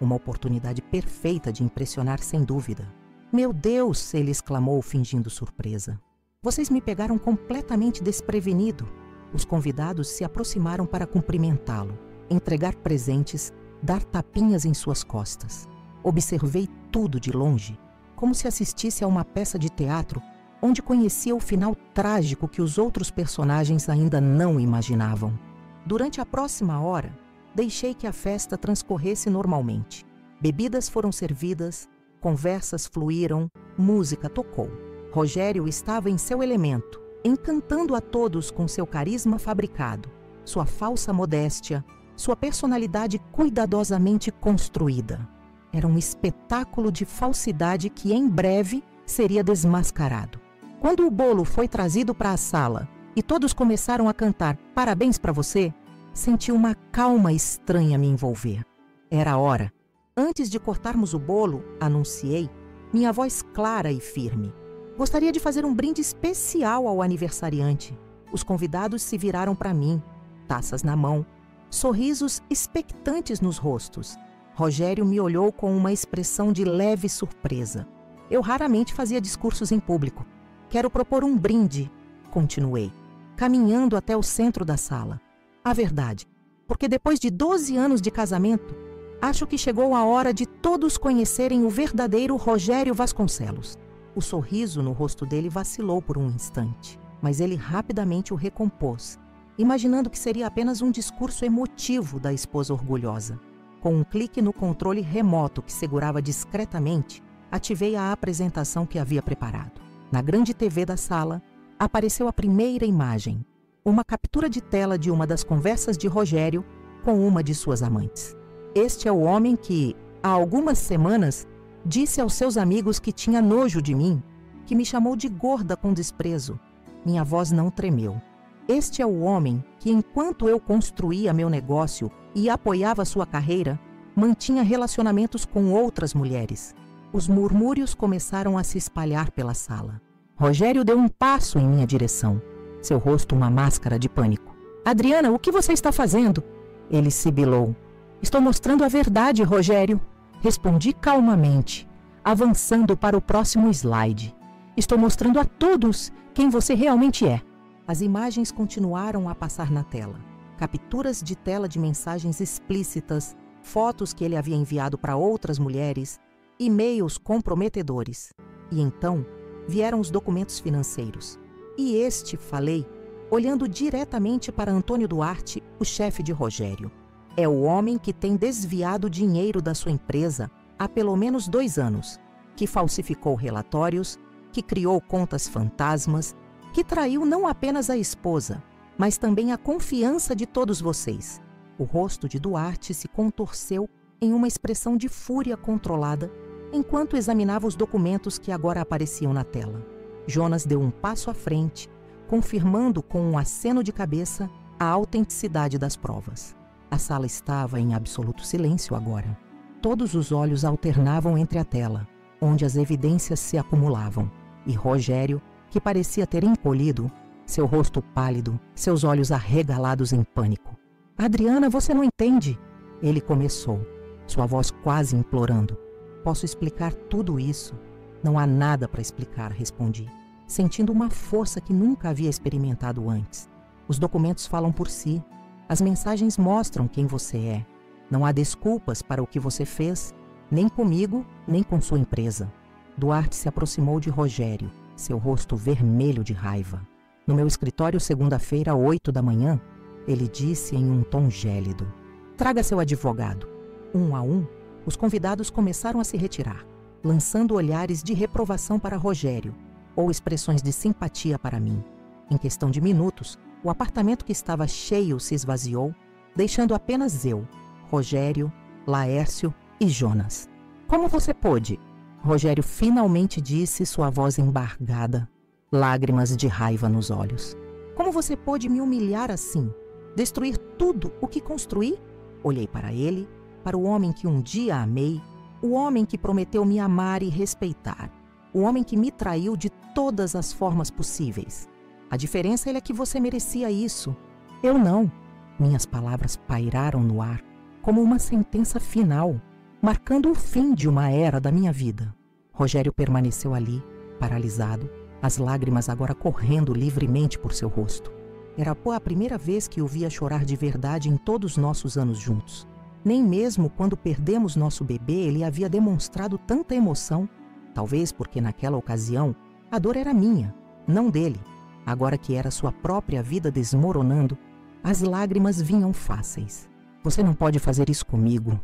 Uma oportunidade perfeita de impressionar sem dúvida. "Meu Deus!" ele exclamou, fingindo surpresa. "Vocês me pegaram completamente desprevenido." Os convidados se aproximaram para cumprimentá-lo, entregar presentes, dar tapinhas em suas costas. Observei tudo de longe, como se assistisse a uma peça de teatro onde conhecia o final trágico que os outros personagens ainda não imaginavam. Durante a próxima hora, deixei que a festa transcorresse normalmente. Bebidas foram servidas, conversas fluíram, música tocou. Rogério estava em seu elemento, encantando a todos com seu carisma fabricado, sua falsa modéstia, sua personalidade cuidadosamente construída. Era um espetáculo de falsidade que em breve seria desmascarado. Quando o bolo foi trazido para a sala e todos começaram a cantar "Parabéns para você", senti uma calma estranha me envolver. Era a hora. Antes de cortarmos o bolo, anunciei, minha voz clara e firme. Gostaria de fazer um brinde especial ao aniversariante. Os convidados se viraram para mim, taças na mão, sorrisos expectantes nos rostos. Rogério me olhou com uma expressão de leve surpresa. Eu raramente fazia discursos em público. "Quero propor um brinde", continuei, caminhando até o centro da sala. "A verdade, porque depois de 12 anos de casamento, acho que chegou a hora de todos conhecerem o verdadeiro Rogério Vasconcelos." O sorriso no rosto dele vacilou por um instante, mas ele rapidamente o recompôs, imaginando que seria apenas um discurso emotivo da esposa orgulhosa. Com um clique no controle remoto que segurava discretamente, ativei a apresentação que havia preparado. Na grande TV da sala, apareceu a primeira imagem, uma captura de tela de uma das conversas de Rogério com uma de suas amantes. Este é o homem que, há algumas semanas, disse aos seus amigos que tinha nojo de mim, que me chamou de gorda com desprezo. Minha voz não tremeu. Este é o homem que, enquanto eu construía meu negócio e apoiava sua carreira, mantinha relacionamentos com outras mulheres. Os murmúrios começaram a se espalhar pela sala. Rogério deu um passo em minha direção, seu rosto uma máscara de pânico. "Adriana, o que você está fazendo?" Ele sibilou. "Estou mostrando a verdade, Rogério." Respondi calmamente, avançando para o próximo slide. "Estou mostrando a todos quem você realmente é." As imagens continuaram a passar na tela. Capturas de tela de mensagens explícitas, fotos que ele havia enviado para outras mulheres, e-mails comprometedores. E então vieram os documentos financeiros. "E este", falei, olhando diretamente para Antônio Duarte, o chefe de Rogério. "É o homem que tem desviado dinheiro da sua empresa há pelo menos 2 anos, que falsificou relatórios, que criou contas fantasmas, que traiu não apenas a esposa, mas também a confiança de todos vocês." O rosto de Duarte se contorceu em uma expressão de fúria controlada, enquanto examinava os documentos que agora apareciam na tela. Jonas deu um passo à frente, confirmando com um aceno de cabeça a autenticidade das provas. A sala estava em absoluto silêncio agora. Todos os olhos alternavam entre a tela, onde as evidências se acumulavam, e Rogério, que parecia ter encolhido, seu rosto pálido, seus olhos arregalados em pânico. "Adriana, você não entende." Ele começou, sua voz quase implorando. "Posso explicar tudo isso?" "Não há nada para explicar", respondi, sentindo uma força que nunca havia experimentado antes. "Os documentos falam por si. As mensagens mostram quem você é. Não há desculpas para o que você fez, nem comigo, nem com sua empresa." Duarte se aproximou de Rogério, seu rosto vermelho de raiva. "No meu escritório, segunda-feira, 8 da manhã, ele disse em um tom gélido: Traga seu advogado." Um a um, os convidados começaram a se retirar, lançando olhares de reprovação para Rogério ou expressões de simpatia para mim. Em questão de minutos, o apartamento que estava cheio se esvaziou, deixando apenas eu, Rogério, Laércio e Jonas. "Como você pôde?" Rogério finalmente disse, sua voz embargada, lágrimas de raiva nos olhos. "Como você pôde me humilhar assim? Destruir tudo o que construí?" Olhei para ele, para o homem que um dia amei, o homem que prometeu me amar e respeitar, o homem que me traiu de todas as formas possíveis. A diferença é que você merecia isso. Eu não. Minhas palavras pairaram no ar, como uma sentença final, marcando o fim de uma era da minha vida. Rogério permaneceu ali, paralisado, as lágrimas agora correndo livremente por seu rosto. Era a primeira vez que o via chorar de verdade em todos os nossos anos juntos. Nem mesmo quando perdemos nosso bebê ele havia demonstrado tanta emoção. Talvez porque naquela ocasião a dor era minha, não dele. Agora que era sua própria vida desmoronando, as lágrimas vinham fáceis. Você não pode fazer isso comigo,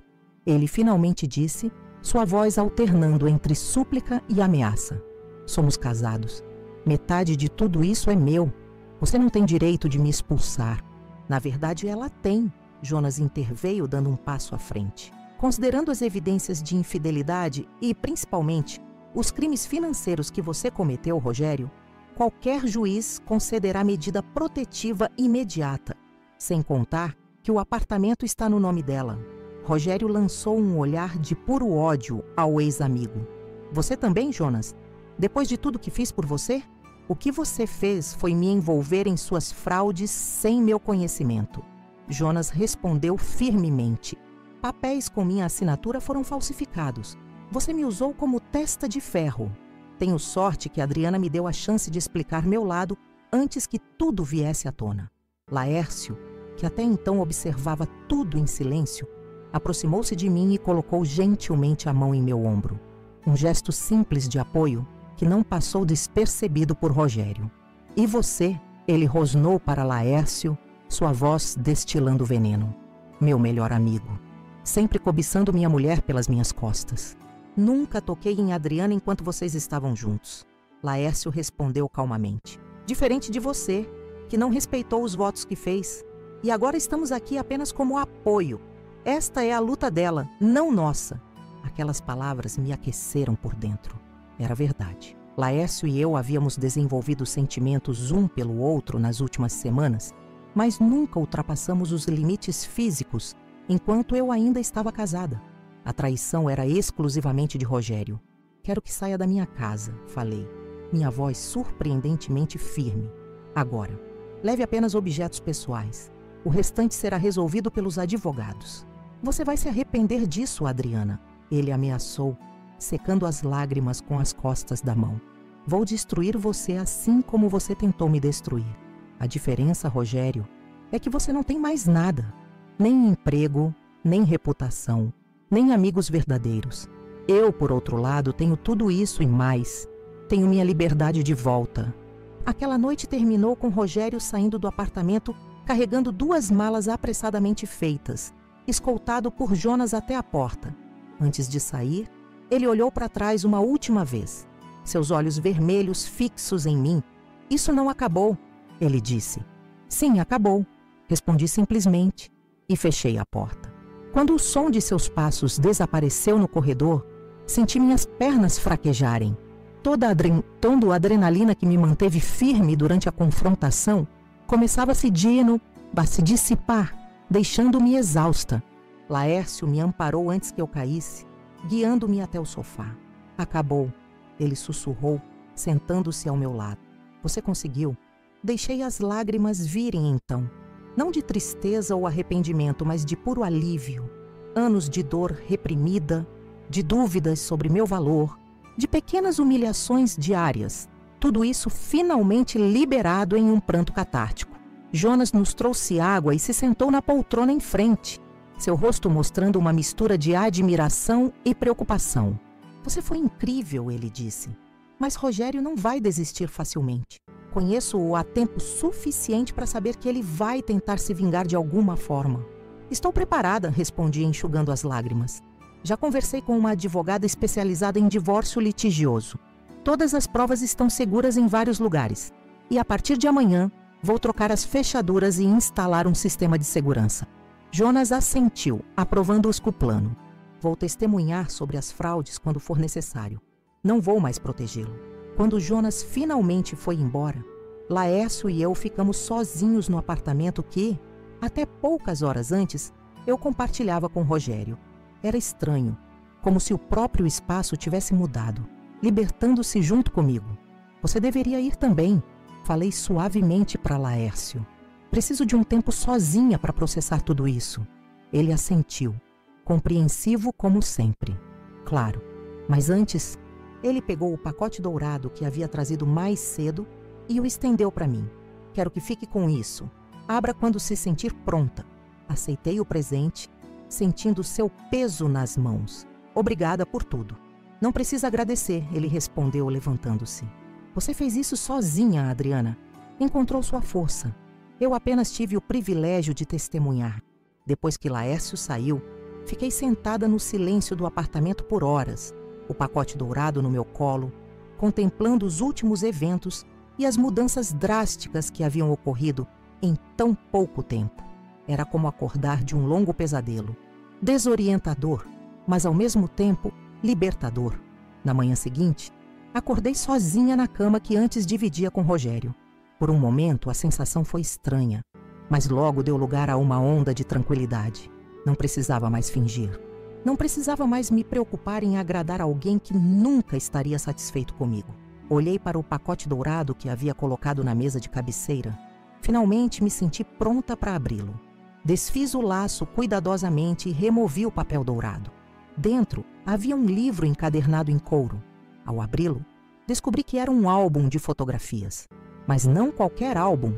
ele finalmente disse, sua voz alternando entre súplica e ameaça. Somos casados. Metade de tudo isso é meu. Você não tem direito de me expulsar. Na verdade, ela tem. Jonas interveio dando um passo à frente. Considerando as evidências de infidelidade e, principalmente, os crimes financeiros que você cometeu, Rogério, qualquer juiz concederá medida protetiva imediata, sem contar que o apartamento está no nome dela. Rogério lançou um olhar de puro ódio ao ex-amigo. Você também, Jonas? Depois de tudo que fiz por você? O que você fez foi me envolver em suas fraudes sem meu conhecimento. Jonas respondeu firmemente. Papéis com minha assinatura foram falsificados. Você me usou como testa de ferro. Tenho sorte que Adriana me deu a chance de explicar meu lado antes que tudo viesse à tona. Laércio, que até então observava tudo em silêncio, aproximou-se de mim e colocou gentilmente a mão em meu ombro. Um gesto simples de apoio que não passou despercebido por Rogério. E você? Ele rosnou para Laércio, sua voz destilando veneno. Meu melhor amigo. Sempre cobiçando minha mulher pelas minhas costas. Nunca toquei em Adriana enquanto vocês estavam juntos. Laércio respondeu calmamente. Diferente de você, que não respeitou os votos que fez. E agora estamos aqui apenas como apoio. Esta é a luta dela, não nossa. Aquelas palavras me aqueceram por dentro. Era verdade. Laércio e eu havíamos desenvolvido sentimentos um pelo outro nas últimas semanas, mas nunca ultrapassamos os limites físicos enquanto eu ainda estava casada. A traição era exclusivamente de Rogério. Quero que saia da minha casa, falei, minha voz surpreendentemente firme. Agora, leve apenas objetos pessoais. O restante será resolvido pelos advogados. Você vai se arrepender disso, Adriana. Ele ameaçou, secando as lágrimas com as costas da mão. Vou destruir você assim como você tentou me destruir. A diferença, Rogério, é que você não tem mais nada. Nem emprego, nem reputação, nem amigos verdadeiros. Eu, por outro lado, tenho tudo isso e mais. Tenho minha liberdade de volta. Aquela noite terminou com Rogério saindo do apartamento carregando 2 malas apressadamente feitas, escoltado por Jonas até a porta. Antes de sair, ele olhou para trás uma última vez. Seus olhos vermelhos fixos em mim. Isso não acabou, ele disse. Sim, acabou. Respondi simplesmente e fechei a porta. Quando o som de seus passos desapareceu no corredor, senti minhas pernas fraquejarem. Toda a adrenalina que me manteve firme durante a confrontação começava a se dissipar, deixando-me exausta. Laércio me amparou antes que eu caísse, guiando-me até o sofá. Acabou, ele sussurrou, sentando-se ao meu lado. Você conseguiu? Deixei as lágrimas virem então. Não de tristeza ou arrependimento, mas de puro alívio. Anos de dor reprimida, de dúvidas sobre meu valor, de pequenas humilhações diárias. Tudo isso finalmente liberado em um pranto catártico. Jonas nos trouxe água e se sentou na poltrona em frente, seu rosto mostrando uma mistura de admiração e preocupação. Você foi incrível, ele disse. Mas Rogério não vai desistir facilmente. Conheço-o há tempo suficiente para saber que ele vai tentar se vingar de alguma forma. Estou preparada, respondi enxugando as lágrimas. Já conversei com uma advogada especializada em divórcio litigioso. Todas as provas estão seguras em vários lugares. E a partir de amanhã, vou trocar as fechaduras e instalar um sistema de segurança. Jonas assentiu, aprovando o plano. Vou testemunhar sobre as fraudes quando for necessário. Não vou mais protegê-lo. Quando Jonas finalmente foi embora, Laércio e eu ficamos sozinhos no apartamento que, até poucas horas antes, eu compartilhava com Rogério. Era estranho, como se o próprio espaço tivesse mudado, libertando-se junto comigo. Você deveria ir também, falei suavemente para Laércio. Preciso de um tempo sozinha para processar tudo isso. Ele assentiu, compreensivo como sempre. Claro, mas antes, ele pegou o pacote dourado que havia trazido mais cedo e o estendeu para mim. Quero que fique com isso. Abra quando se sentir pronta. Aceitei o presente, sentindo seu peso nas mãos. Obrigada por tudo. Não precisa agradecer, ele respondeu levantando-se. Você fez isso sozinha, Adriana. Encontrou sua força. Eu apenas tive o privilégio de testemunhar. Depois que Laércio saiu, fiquei sentada no silêncio do apartamento por horas, o pacote dourado no meu colo, contemplando os últimos eventos e as mudanças drásticas que haviam ocorrido em tão pouco tempo. Era como acordar de um longo pesadelo, desorientador, mas ao mesmo tempo libertador. Na manhã seguinte, acordei sozinha na cama que antes dividia com Rogério. Por um momento, a sensação foi estranha, mas logo deu lugar a uma onda de tranquilidade. Não precisava mais fingir. Não precisava mais me preocupar em agradar alguém que nunca estaria satisfeito comigo. Olhei para o pacote dourado que havia colocado na mesa de cabeceira. Finalmente me senti pronta para abri-lo. Desfiz o laço cuidadosamente e removi o papel dourado. Dentro havia um livro encadernado em couro. Ao abri-lo, descobri que era um álbum de fotografias. Mas não qualquer álbum.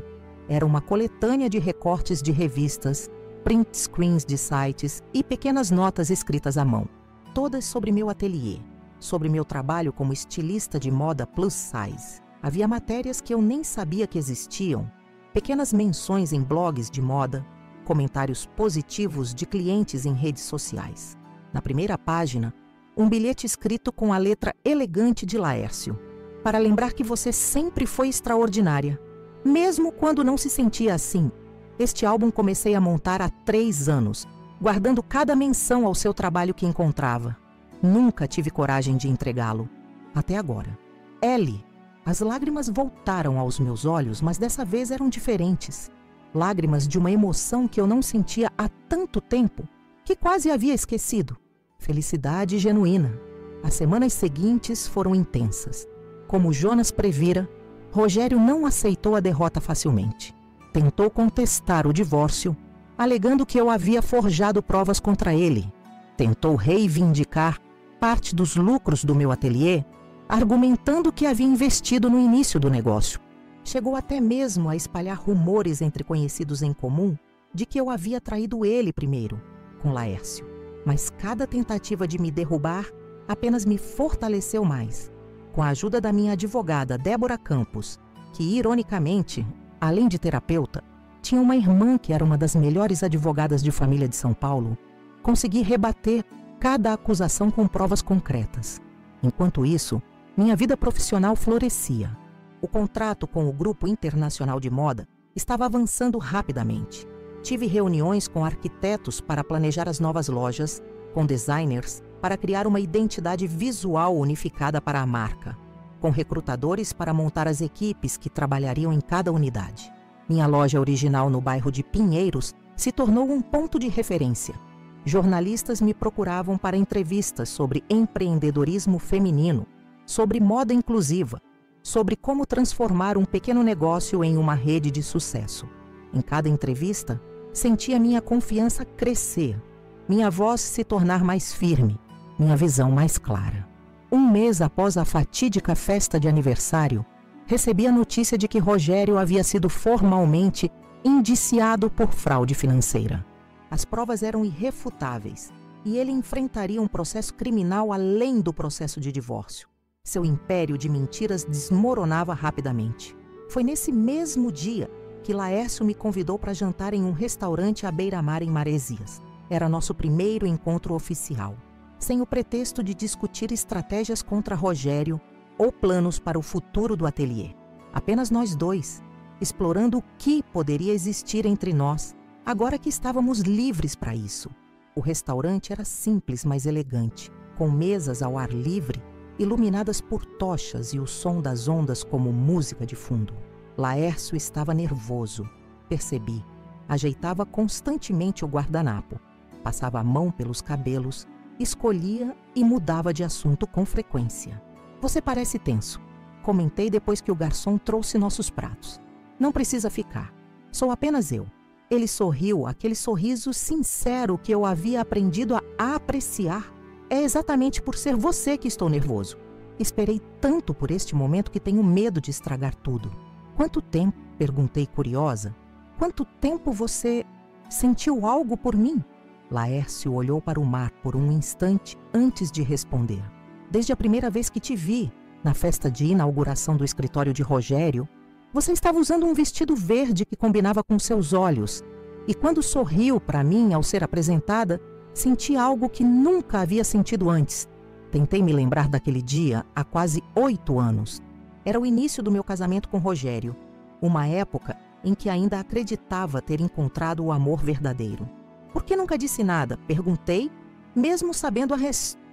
Era uma coletânea de recortes de revistas, print screens de sites e pequenas notas escritas à mão. Todas sobre meu ateliê, sobre meu trabalho como estilista de moda plus size. Havia matérias que eu nem sabia que existiam, pequenas menções em blogs de moda, comentários positivos de clientes em redes sociais. Na primeira página, um bilhete escrito com a letra elegante de Laércio, para lembrar que você sempre foi extraordinária, mesmo quando não se sentia assim. Este álbum comecei a montar há 3 anos, guardando cada menção ao seu trabalho que encontrava. Nunca tive coragem de entregá-lo, até agora. Ellie, as lágrimas voltaram aos meus olhos, mas dessa vez eram diferentes. Lágrimas de uma emoção que eu não sentia há tanto tempo, que quase havia esquecido. Felicidade genuína. As semanas seguintes foram intensas. Como Jonas previra, Rogério não aceitou a derrota facilmente. Tentou contestar o divórcio, alegando que eu havia forjado provas contra ele. Tentou reivindicar parte dos lucros do meu ateliê, argumentando que havia investido no início do negócio. Chegou até mesmo a espalhar rumores entre conhecidos em comum de que eu havia traído ele primeiro, com Laércio. Mas cada tentativa de me derrubar apenas me fortaleceu mais. Com a ajuda da minha advogada, Débora Campos, que, ironicamente, além de terapeuta, tinha uma irmã que era uma das melhores advogadas de família de São Paulo, consegui rebater cada acusação com provas concretas. Enquanto isso, minha vida profissional florescia. O contrato com o Grupo Internacional de Moda estava avançando rapidamente. Tive reuniões com arquitetos para planejar as novas lojas, com designers para criar uma identidade visual unificada para a marca, com recrutadores para montar as equipes que trabalhariam em cada unidade. Minha loja original no bairro de Pinheiros se tornou um ponto de referência. Jornalistas me procuravam para entrevistas sobre empreendedorismo feminino, sobre moda inclusiva, sobre como transformar um pequeno negócio em uma rede de sucesso. Em cada entrevista, sentia minha confiança crescer, minha voz se tornar mais firme, minha visão mais clara. Um mês após a fatídica festa de aniversário, recebi a notícia de que Rogério havia sido formalmente indiciado por fraude financeira. As provas eram irrefutáveis e ele enfrentaria um processo criminal além do processo de divórcio. Seu império de mentiras desmoronava rapidamente. Foi nesse mesmo dia que Laércio me convidou para jantar em um restaurante à beira-mar em Maresias. Era nosso primeiro encontro oficial, sem o pretexto de discutir estratégias contra Rogério ou planos para o futuro do ateliê. Apenas nós dois, explorando o que poderia existir entre nós, agora que estávamos livres para isso. O restaurante era simples, mas elegante, com mesas ao ar livre, iluminadas por tochas e o som das ondas como música de fundo. Laércio estava nervoso, percebi. Ajeitava constantemente o guardanapo, passava a mão pelos cabelos Escolhia e mudava de assunto com frequência. Você parece tenso. Comentei depois que o garçom trouxe nossos pratos. Não precisa ficar. Sou apenas eu. Ele sorriu, aquele sorriso sincero que eu havia aprendido a apreciar. É exatamente por ser você que estou nervoso. Esperei tanto por este momento que tenho medo de estragar tudo. Quanto tempo? Perguntei curiosa. Quanto tempo você sentiu algo por mim? Laércio olhou para o mar por um instante antes de responder. Desde a primeira vez que te vi, na festa de inauguração do escritório de Rogério, você estava usando um vestido verde que combinava com seus olhos. E quando sorriu para mim ao ser apresentada, senti algo que nunca havia sentido antes. Tentei me lembrar daquele dia há quase 8 anos. Era o início do meu casamento com Rogério, uma época em que ainda acreditava ter encontrado o amor verdadeiro. Por que nunca disse nada? Perguntei, mesmo sabendo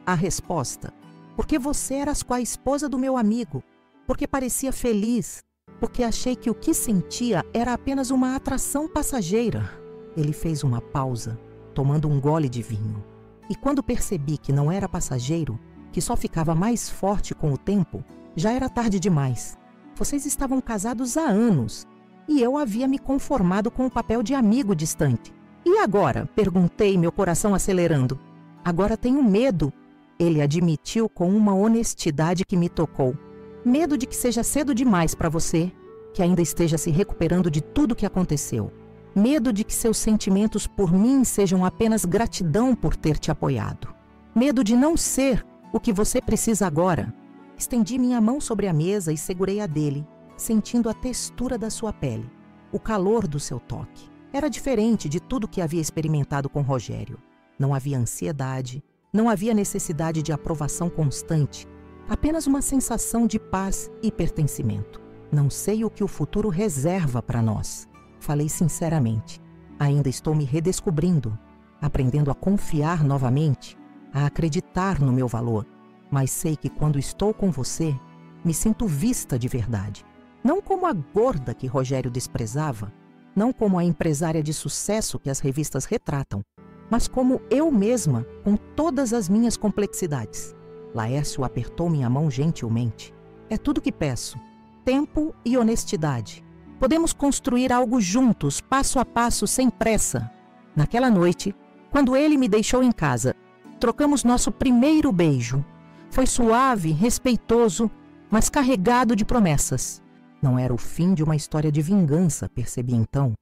a resposta. Porque você eras com a esposa do meu amigo. Porque parecia feliz. Porque achei que o que sentia era apenas uma atração passageira. Ele fez uma pausa, tomando um gole de vinho. E quando percebi que não era passageiro, que só ficava mais forte com o tempo, já era tarde demais. Vocês estavam casados há anos, e eu havia me conformado com o papel de amigo distante. E agora? Perguntei, meu coração acelerando. Agora tenho medo, ele admitiu com uma honestidade que me tocou. Medo de que seja cedo demais para você, que ainda esteja se recuperando de tudo que aconteceu. Medo de que seus sentimentos por mim sejam apenas gratidão por ter te apoiado. Medo de não ser o que você precisa agora. Estendi minha mão sobre a mesa e segurei a dele, sentindo a textura da sua pele, o calor do seu toque. Era diferente de tudo que havia experimentado com Rogério. Não havia ansiedade, não havia necessidade de aprovação constante, apenas uma sensação de paz e pertencimento. Não sei o que o futuro reserva para nós. Falei sinceramente. Ainda estou me redescobrindo, aprendendo a confiar novamente, a acreditar no meu valor. Mas sei que quando estou com você, me sinto vista de verdade. Não como a gorda que Rogério desprezava, não como a empresária de sucesso que as revistas retratam, mas como eu mesma, com todas as minhas complexidades. Laércio apertou minha mão gentilmente. É tudo que peço. Tempo e honestidade. Podemos construir algo juntos, passo a passo, sem pressa. Naquela noite, quando ele me deixou em casa, trocamos nosso primeiro beijo. Foi suave, respeitoso, mas carregado de promessas. Não era o fim de uma história de vingança, percebi então,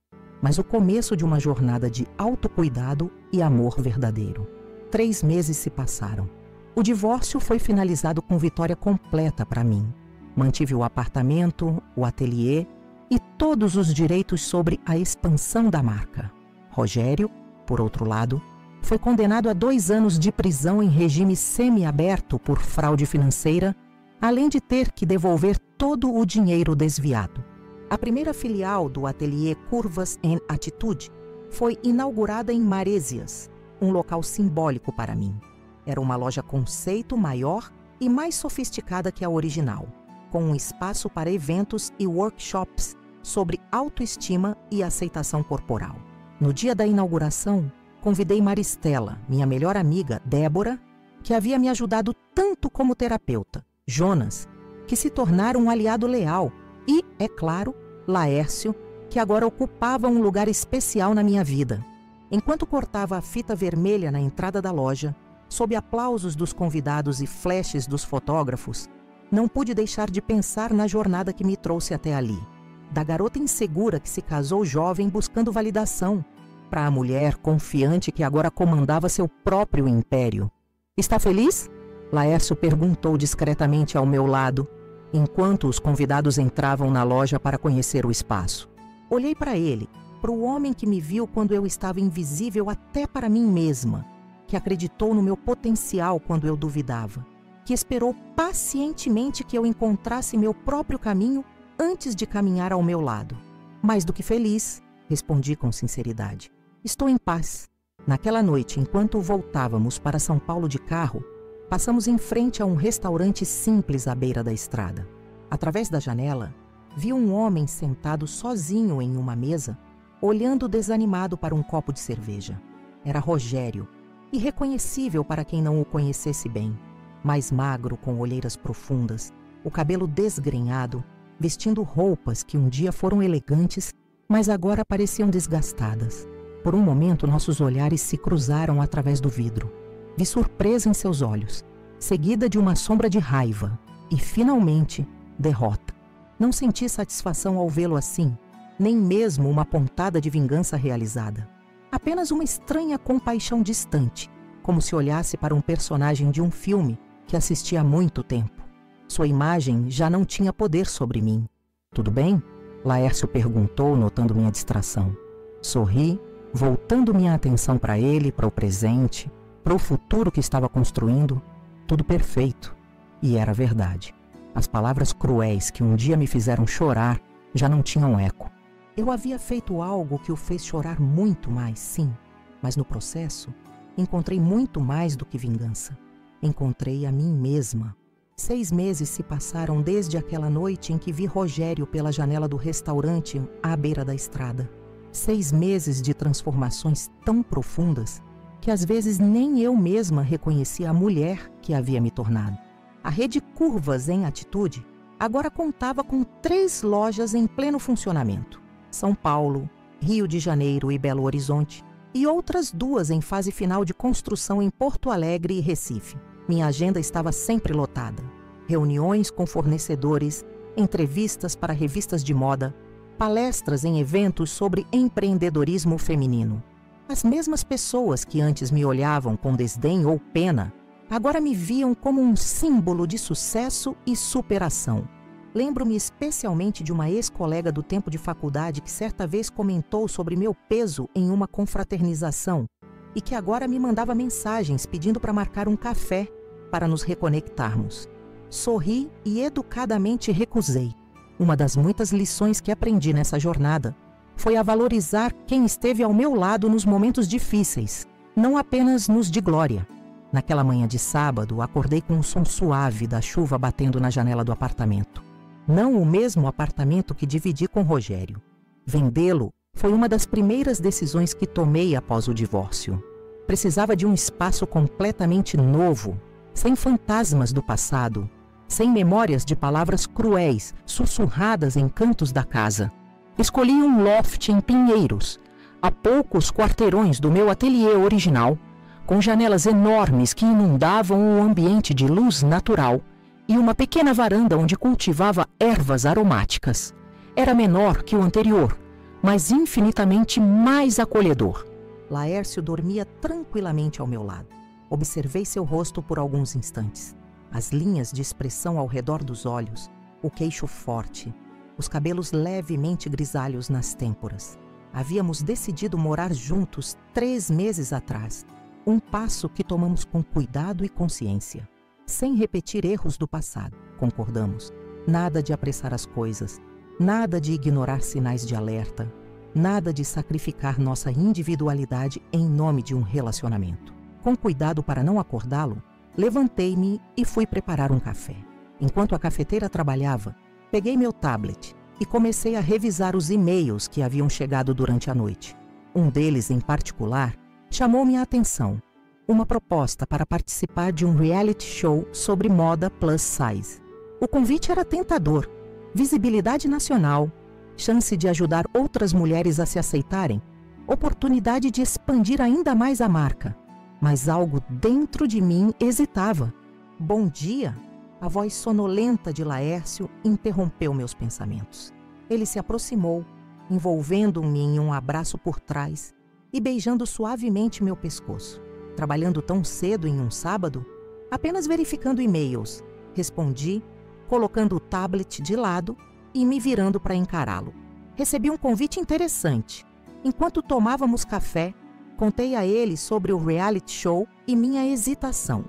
mas o começo de uma jornada de autocuidado e amor verdadeiro. 3 meses se passaram. O divórcio foi finalizado com vitória completa para mim. Mantive o apartamento, o ateliê e todos os direitos sobre a expansão da marca. Rogério, por outro lado, foi condenado a 2 anos de prisão em regime semiaberto por fraude financeira, além de ter que devolver todo o dinheiro desviado. A primeira filial do ateliê Curvas em Atitude foi inaugurada em Maresias, um local simbólico para mim. Era uma loja conceito maior e mais sofisticada que a original, com um espaço para eventos e workshops sobre autoestima e aceitação corporal. No dia da inauguração, convidei Maristela, minha melhor amiga, Débora, que havia me ajudado tanto como terapeuta, Jonas, que se tornara um aliado leal, e, é claro, Laércio, que agora ocupava um lugar especial na minha vida. Enquanto cortava a fita vermelha na entrada da loja, sob aplausos dos convidados e flashes dos fotógrafos, não pude deixar de pensar na jornada que me trouxe até ali. Da garota insegura que se casou jovem buscando validação, para a mulher confiante que agora comandava seu próprio império. Está feliz? Laércio perguntou discretamente ao meu lado, enquanto os convidados entravam na loja para conhecer o espaço. Olhei para ele, para o homem que me viu quando eu estava invisível até para mim mesma, que acreditou no meu potencial quando eu duvidava, que esperou pacientemente que eu encontrasse meu próprio caminho antes de caminhar ao meu lado. Mais do que feliz, respondi com sinceridade. Estou em paz. Naquela noite, enquanto voltávamos para São Paulo de carro, passamos em frente a um restaurante simples à beira da estrada. Através da janela, vi um homem sentado sozinho em uma mesa, olhando desanimado para um copo de cerveja. Era Rogério, irreconhecível para quem não o conhecesse bem, mais magro, com olheiras profundas, o cabelo desgrenhado, vestindo roupas que um dia foram elegantes, mas agora pareciam desgastadas. Por um momento, nossos olhares se cruzaram através do vidro. Vi surpresa em seus olhos, seguida de uma sombra de raiva e, finalmente, derrota. Não senti satisfação ao vê-lo assim, nem mesmo uma pontada de vingança realizada. Apenas uma estranha compaixão distante, como se olhasse para um personagem de um filme que assisti há muito tempo. Sua imagem já não tinha poder sobre mim. "Tudo bem?" Laércio perguntou, notando minha distração. Sorri, voltando minha atenção para ele, para o presente, para o futuro que estava construindo. Tudo perfeito. E era verdade. As palavras cruéis que um dia me fizeram chorar já não tinham eco. Eu havia feito algo que o fez chorar muito mais, sim, mas no processo encontrei muito mais do que vingança. Encontrei a mim mesma. 6 meses se passaram desde aquela noite em que vi Rogério pela janela do restaurante à beira da estrada. 6 meses de transformações tão profundas que às vezes nem eu mesma reconhecia a mulher que havia me tornado. A rede Curvas em Atitude agora contava com 3 lojas em pleno funcionamento: São Paulo, Rio de Janeiro e Belo Horizonte, e outras 2 em fase final de construção em Porto Alegre e Recife. Minha agenda estava sempre lotada. Reuniões com fornecedores, entrevistas para revistas de moda, palestras em eventos sobre empreendedorismo feminino. As mesmas pessoas que antes me olhavam com desdém ou pena, agora me viam como um símbolo de sucesso e superação. Lembro-me especialmente de uma ex-colega do tempo de faculdade que certa vez comentou sobre meu peso em uma confraternização e que agora me mandava mensagens pedindo para marcar um café para nos reconectarmos. Sorri e educadamente recusei. Uma das muitas lições que aprendi nessa jornada foi a valorizar quem esteve ao meu lado nos momentos difíceis, não apenas nos de glória. Naquela manhã de sábado, acordei com um som suave da chuva batendo na janela do apartamento. Não o mesmo apartamento que dividi com Rogério. Vendê-lo foi uma das primeiras decisões que tomei após o divórcio. Precisava de um espaço completamente novo, sem fantasmas do passado, sem memórias de palavras cruéis sussurradas em cantos da casa. Escolhi um loft em Pinheiros, a poucos quarteirões do meu ateliê original, com janelas enormes que inundavam o ambiente de luz natural e uma pequena varanda onde cultivava ervas aromáticas. Era menor que o anterior, mas infinitamente mais acolhedor. Laércio dormia tranquilamente ao meu lado. Observei seu rosto por alguns instantes. As linhas de expressão ao redor dos olhos, o queixo forte, os cabelos levemente grisalhos nas têmporas. Havíamos decidido morar juntos 3 meses atrás. Um passo que tomamos com cuidado e consciência. Sem repetir erros do passado, concordamos. Nada de apressar as coisas, nada de ignorar sinais de alerta, nada de sacrificar nossa individualidade em nome de um relacionamento. Com cuidado para não acordá-lo, levantei-me e fui preparar um café. Enquanto a cafeteira trabalhava, peguei meu tablet e comecei a revisar os e-mails que haviam chegado durante a noite. Um deles, em particular, chamou minha atenção. Uma proposta para participar de um reality show sobre moda plus size. O convite era tentador. Visibilidade nacional, chance de ajudar outras mulheres a se aceitarem, oportunidade de expandir ainda mais a marca. Mas algo dentro de mim hesitava. "Bom dia!" A voz sonolenta de Laércio interrompeu meus pensamentos. Ele se aproximou, envolvendo-me em um abraço por trás e beijando suavemente meu pescoço. Trabalhando tão cedo em um sábado? Apenas verificando e-mails. Respondi, colocando o tablet de lado e me virando para encará-lo. Recebi um convite interessante. Enquanto tomávamos café, contei a ele sobre o reality show e minha hesitação.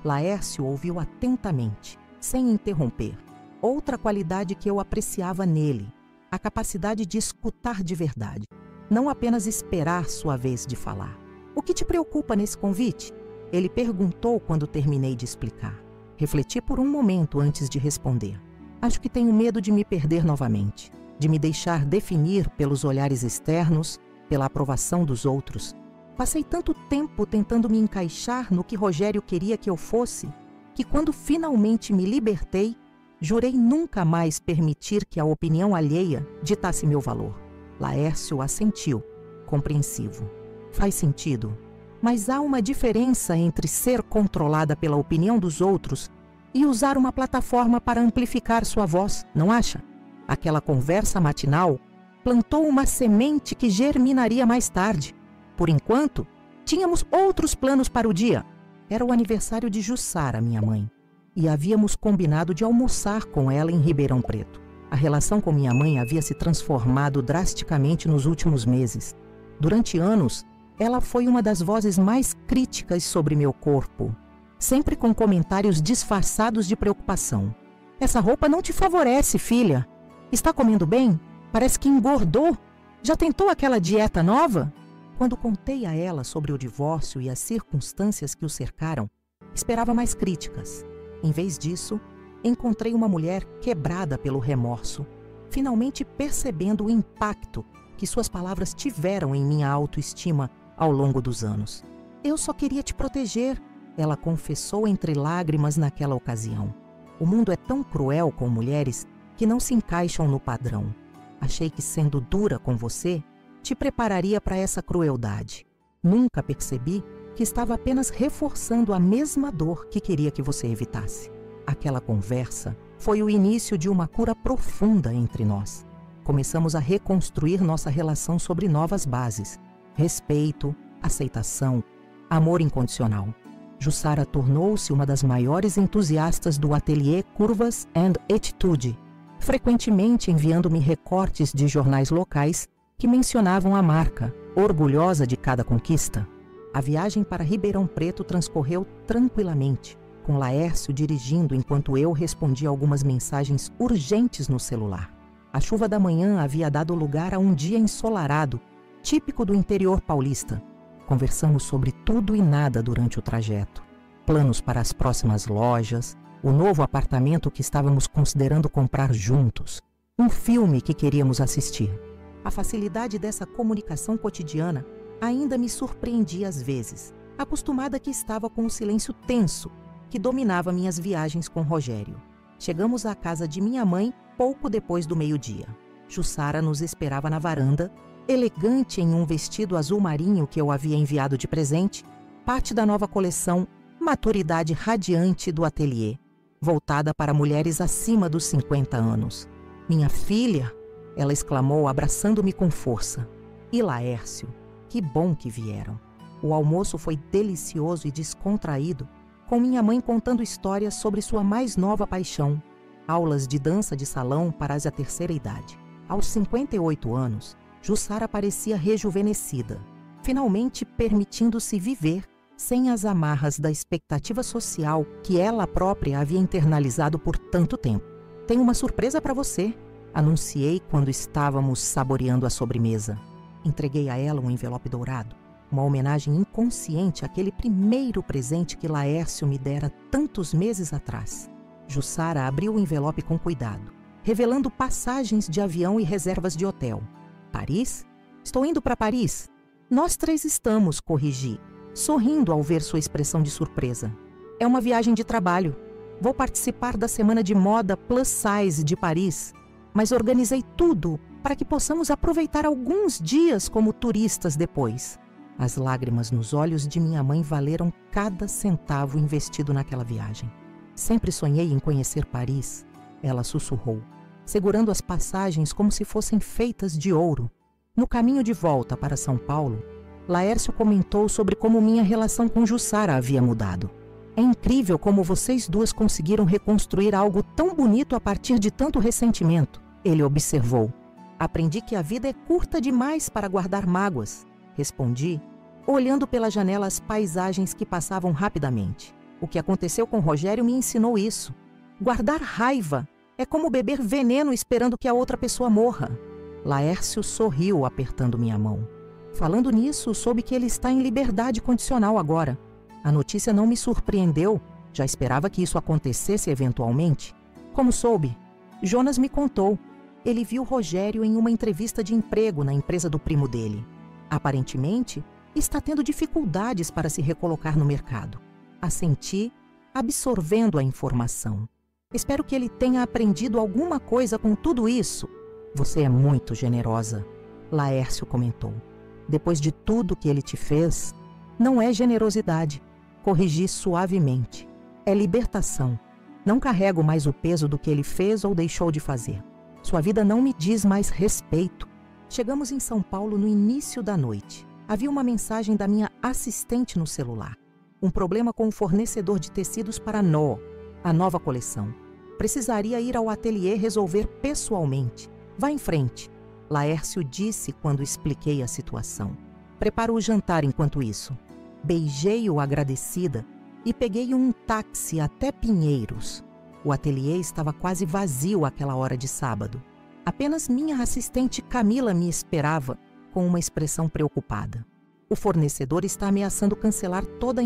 Laércio ouviu atentamente, sem interromper. Outra qualidade que eu apreciava nele, a capacidade de escutar de verdade, não apenas esperar sua vez de falar. "O que te preocupa nesse convite?" Ele perguntou quando terminei de explicar. Refleti por um momento antes de responder. "Acho que tenho medo de me perder novamente, de me deixar definir pelos olhares externos, pela aprovação dos outros. Passei tanto tempo tentando me encaixar no que Rogério queria que eu fosse, que quando finalmente me libertei, jurei nunca mais permitir que a opinião alheia ditasse meu valor. Laércio assentiu, compreensivo. Faz sentido, mas há uma diferença entre ser controlada pela opinião dos outros e usar uma plataforma para amplificar sua voz, não acha? Aquela conversa matinal plantou uma semente que germinaria mais tarde. Por enquanto, tínhamos outros planos para o dia. Era o aniversário de Jussara, minha mãe, e havíamos combinado de almoçar com ela em Ribeirão Preto. A relação com minha mãe havia se transformado drasticamente nos últimos meses. Durante anos, ela foi uma das vozes mais críticas sobre meu corpo, sempre com comentários disfarçados de preocupação. Essa roupa não te favorece, filha. Está comendo bem? Parece que engordou. Já tentou aquela dieta nova? Quando contei a ela sobre o divórcio e as circunstâncias que o cercaram, esperava mais críticas. Em vez disso, encontrei uma mulher quebrada pelo remorso, finalmente percebendo o impacto que suas palavras tiveram em minha autoestima ao longo dos anos. Eu só queria te proteger, ela confessou entre lágrimas naquela ocasião. O mundo é tão cruel com mulheres que não se encaixam no padrão. Achei que, sendo dura com você, te prepararia para essa crueldade. Nunca percebi que estava apenas reforçando a mesma dor que queria que você evitasse. Aquela conversa foi o início de uma cura profunda entre nós. Começamos a reconstruir nossa relação sobre novas bases: respeito, aceitação, amor incondicional. Jussara tornou-se uma das maiores entusiastas do ateliê Curvas and Attitude, frequentemente enviando-me recortes de jornais locais que mencionavam a marca, orgulhosa de cada conquista. A viagem para Ribeirão Preto transcorreu tranquilamente, com Laércio dirigindo enquanto eu respondia algumas mensagens urgentes no celular. A chuva da manhã havia dado lugar a um dia ensolarado, típico do interior paulista. Conversamos sobre tudo e nada durante o trajeto. Planos para as próximas lojas, o novo apartamento que estávamos considerando comprar juntos, um filme que queríamos assistir. A facilidade dessa comunicação cotidiana ainda me surpreendia às vezes, acostumada que estava com o silêncio tenso que dominava minhas viagens com Rogério. Chegamos à casa de minha mãe pouco depois do meio-dia. Jussara nos esperava na varanda, elegante em um vestido azul marinho que eu havia enviado de presente, parte da nova coleção Maturidade Radiante do ateliê, voltada para mulheres acima dos 50 anos. Minha filha, ela exclamou, abraçando-me com força. E Laércio, que bom que vieram. O almoço foi delicioso e descontraído, com minha mãe contando histórias sobre sua mais nova paixão, aulas de dança de salão para as da terceira idade. Aos 58 anos, Jussara parecia rejuvenescida, finalmente permitindo-se viver sem as amarras da expectativa social que ela própria havia internalizado por tanto tempo. Tenho uma surpresa para você, anunciei quando estávamos saboreando a sobremesa. Entreguei a ela um envelope dourado, uma homenagem inconsciente àquele primeiro presente que Laércio me dera tantos meses atrás. Jussara abriu o envelope com cuidado, revelando passagens de avião e reservas de hotel. Paris? Estou indo para Paris. Nós três estamos, corrigi, sorrindo ao ver sua expressão de surpresa. É uma viagem de trabalho. Vou participar da Semana de Moda Plus Size de Paris, mas organizei tudo para que possamos aproveitar alguns dias como turistas depois. As lágrimas nos olhos de minha mãe valeram cada centavo investido naquela viagem. Sempre sonhei em conhecer Paris, ela sussurrou, segurando as passagens como se fossem feitas de ouro. No caminho de volta para São Paulo, Laércio comentou sobre como minha relação com Jussara havia mudado. É incrível como vocês duas conseguiram reconstruir algo tão bonito a partir de tanto ressentimento, ele observou. Aprendi que a vida é curta demais para guardar mágoas, respondi, olhando pela janela as paisagens que passavam rapidamente. O que aconteceu com Rogério me ensinou isso. Guardar raiva é como beber veneno esperando que a outra pessoa morra. Laércio sorriu apertando minha mão. Falando nisso, soube que ele está em liberdade condicional agora. A notícia não me surpreendeu, já esperava que isso acontecesse eventualmente. Como soube? Jonas me contou. Ele viu Rogério em uma entrevista de emprego na empresa do primo dele. Aparentemente, e está tendo dificuldades para se recolocar no mercado. Assenti, absorvendo a informação. Espero que ele tenha aprendido alguma coisa com tudo isso. Você é muito generosa, Laércio comentou. Depois de tudo que ele te fez, não é generosidade. Corrigi suavemente. É libertação. Não carrego mais o peso do que ele fez ou deixou de fazer. Sua vida não me diz mais respeito. Chegamos em São Paulo no início da noite. Havia uma mensagem da minha assistente no celular. Um problema com o fornecedor de tecidos para nó, a nova coleção. Precisaria ir ao ateliê resolver pessoalmente. Vá em frente, Laércio disse quando expliquei a situação. Preparo o jantar enquanto isso. Beijei-o agradecida e peguei um táxi até Pinheiros. O ateliê estava quase vazio àquela hora de sábado. Apenas minha assistente Camila me esperava, com uma expressão preocupada. O fornecedor está ameaçando cancelar toda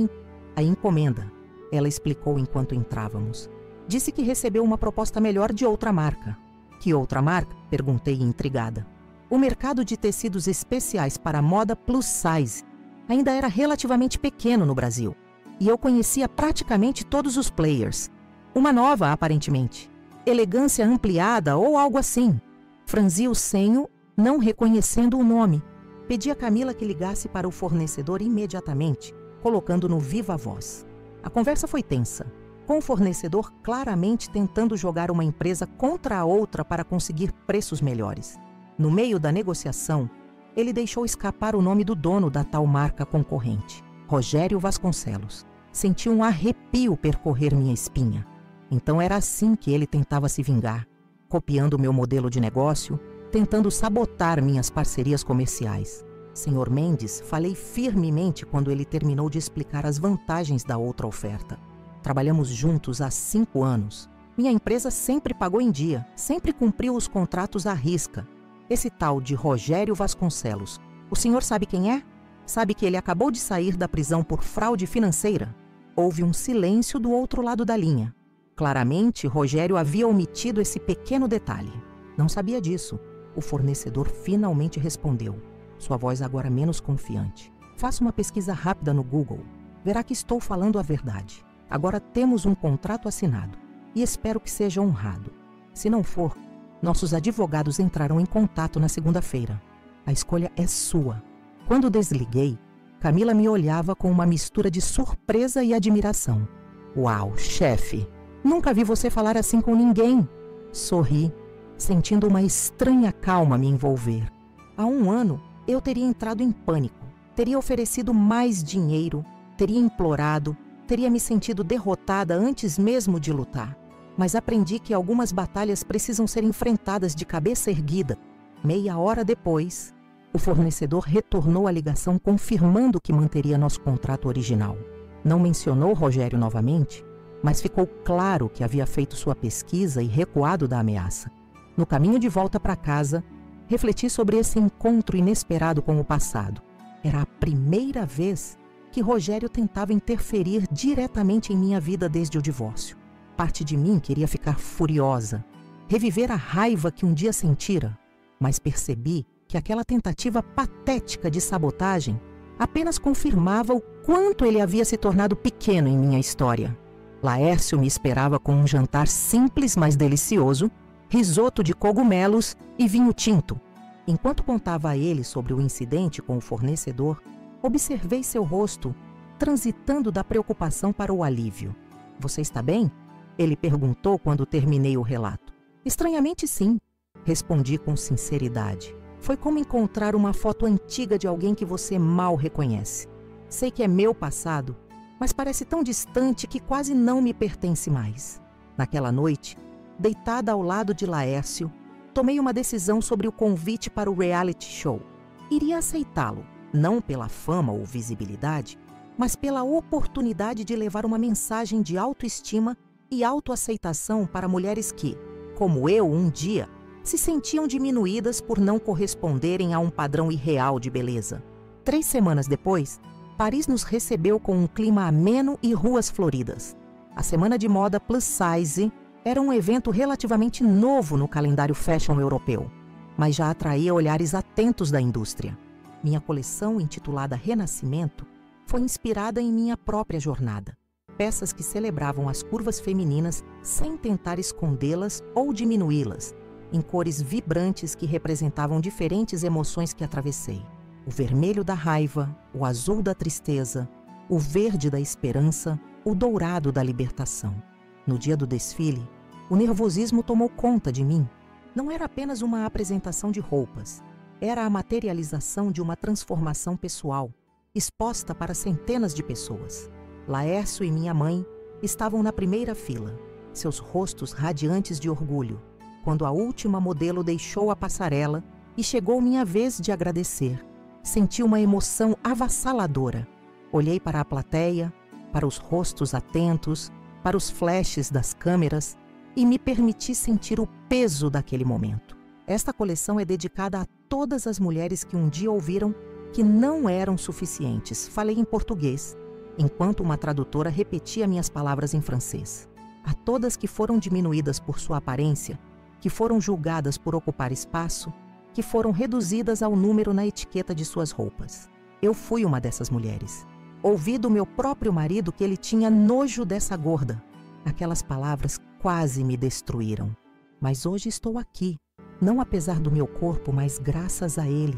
a encomenda, ela explicou enquanto entrávamos. Disse que recebeu uma proposta melhor de outra marca. Que outra marca? Perguntei intrigada. O mercado de tecidos especiais para moda plus size ainda era relativamente pequeno no Brasil, e eu conhecia praticamente todos os players. Uma nova, aparentemente. Elegância ampliada ou algo assim. Franzi o senho, não reconhecendo o nome. Pedi a Camila que ligasse para o fornecedor imediatamente, colocando no viva voz. A conversa foi tensa, com o fornecedor claramente tentando jogar uma empresa contra a outra para conseguir preços melhores. No meio da negociação, ele deixou escapar o nome do dono da tal marca concorrente, Rogério Vasconcelos. Senti um arrepio percorrer minha espinha. Então era assim que ele tentava se vingar, copiando meu modelo de negócio, tentando sabotar minhas parcerias comerciais. Senhor Mendes, falei firmemente quando ele terminou de explicar as vantagens da outra oferta. Trabalhamos juntos há 5 anos. Minha empresa sempre pagou em dia, sempre cumpriu os contratos à risca. Esse tal de Rogério Vasconcelos, o senhor sabe quem é? Sabe que ele acabou de sair da prisão por fraude financeira? Houve um silêncio do outro lado da linha. Claramente, Rogério havia omitido esse pequeno detalhe. Não sabia disso. O fornecedor finalmente respondeu, sua voz agora menos confiante. Faça uma pesquisa rápida no Google. Verá que estou falando a verdade. Agora temos um contrato assinado e espero que seja honrado. Se não for, nossos advogados entrarão em contato na segunda-feira. A escolha é sua. Quando desliguei, Camila me olhava com uma mistura de surpresa e admiração. Uau, chefe! Nunca vi você falar assim com ninguém. Sorri, sentindo uma estranha calma me envolver. Há 1 ano, eu teria entrado em pânico. Teria oferecido mais dinheiro, teria implorado, teria me sentido derrotada antes mesmo de lutar. Mas aprendi que algumas batalhas precisam ser enfrentadas de cabeça erguida. Meia hora depois, o fornecedor retornou a ligação confirmando que manteria nosso contrato original. Não mencionou Rogério novamente, mas ficou claro que havia feito sua pesquisa e recuado da ameaça. No caminho de volta para casa, refleti sobre esse encontro inesperado com o passado. Era a primeira vez que Rogério tentava interferir diretamente em minha vida desde o divórcio. Parte de mim queria ficar furiosa, reviver a raiva que um dia sentira, mas percebi que aquela tentativa patética de sabotagem apenas confirmava o quanto ele havia se tornado pequeno em minha história. Laércio me esperava com um jantar simples, mas delicioso, risoto de cogumelos e vinho tinto. Enquanto contava a ele sobre o incidente com o fornecedor, observei seu rosto transitando da preocupação para o alívio. Você está bem? Ele perguntou quando terminei o relato. Estranhamente sim, respondi com sinceridade. Foi como encontrar uma foto antiga de alguém que você mal reconhece. Sei que é meu passado, mas parece tão distante que quase não me pertence mais. Naquela noite, deitada ao lado de Laércio, tomei uma decisão sobre o convite para o reality show. Iria aceitá-lo, não pela fama ou visibilidade, mas pela oportunidade de levar uma mensagem de autoestima e autoaceitação para mulheres que, como eu um dia, se sentiam diminuídas por não corresponderem a um padrão irreal de beleza. 3 semanas depois, Paris nos recebeu com um clima ameno e ruas floridas. A Semana de Moda Plus Size era um evento relativamente novo no calendário fashion europeu, mas já atraía olhares atentos da indústria. Minha coleção, intitulada Renascimento, foi inspirada em minha própria jornada. Peças que celebravam as curvas femininas sem tentar escondê-las ou diminuí-las, em cores vibrantes que representavam diferentes emoções que atravessei. O vermelho da raiva, o azul da tristeza, o verde da esperança, o dourado da libertação. No dia do desfile, o nervosismo tomou conta de mim. Não era apenas uma apresentação de roupas, era a materialização de uma transformação pessoal, exposta para centenas de pessoas. Laércio e minha mãe estavam na primeira fila, seus rostos radiantes de orgulho, quando a última modelo deixou a passarela e chegou minha vez de agradecer. Senti uma emoção avassaladora. Olhei para a plateia, para os rostos atentos, para os flashes das câmeras e me permiti sentir o peso daquele momento. Esta coleção é dedicada a todas as mulheres que um dia ouviram que não eram suficientes. Falei em português, enquanto uma tradutora repetia minhas palavras em francês. A todas que foram diminuídas por sua aparência, que foram julgadas por ocupar espaço, que foram reduzidas ao número na etiqueta de suas roupas. Eu fui uma dessas mulheres. Ouvi do meu próprio marido que ele tinha nojo dessa gorda. Aquelas palavras quase me destruíram. Mas hoje estou aqui, não apesar do meu corpo, mas graças a ele.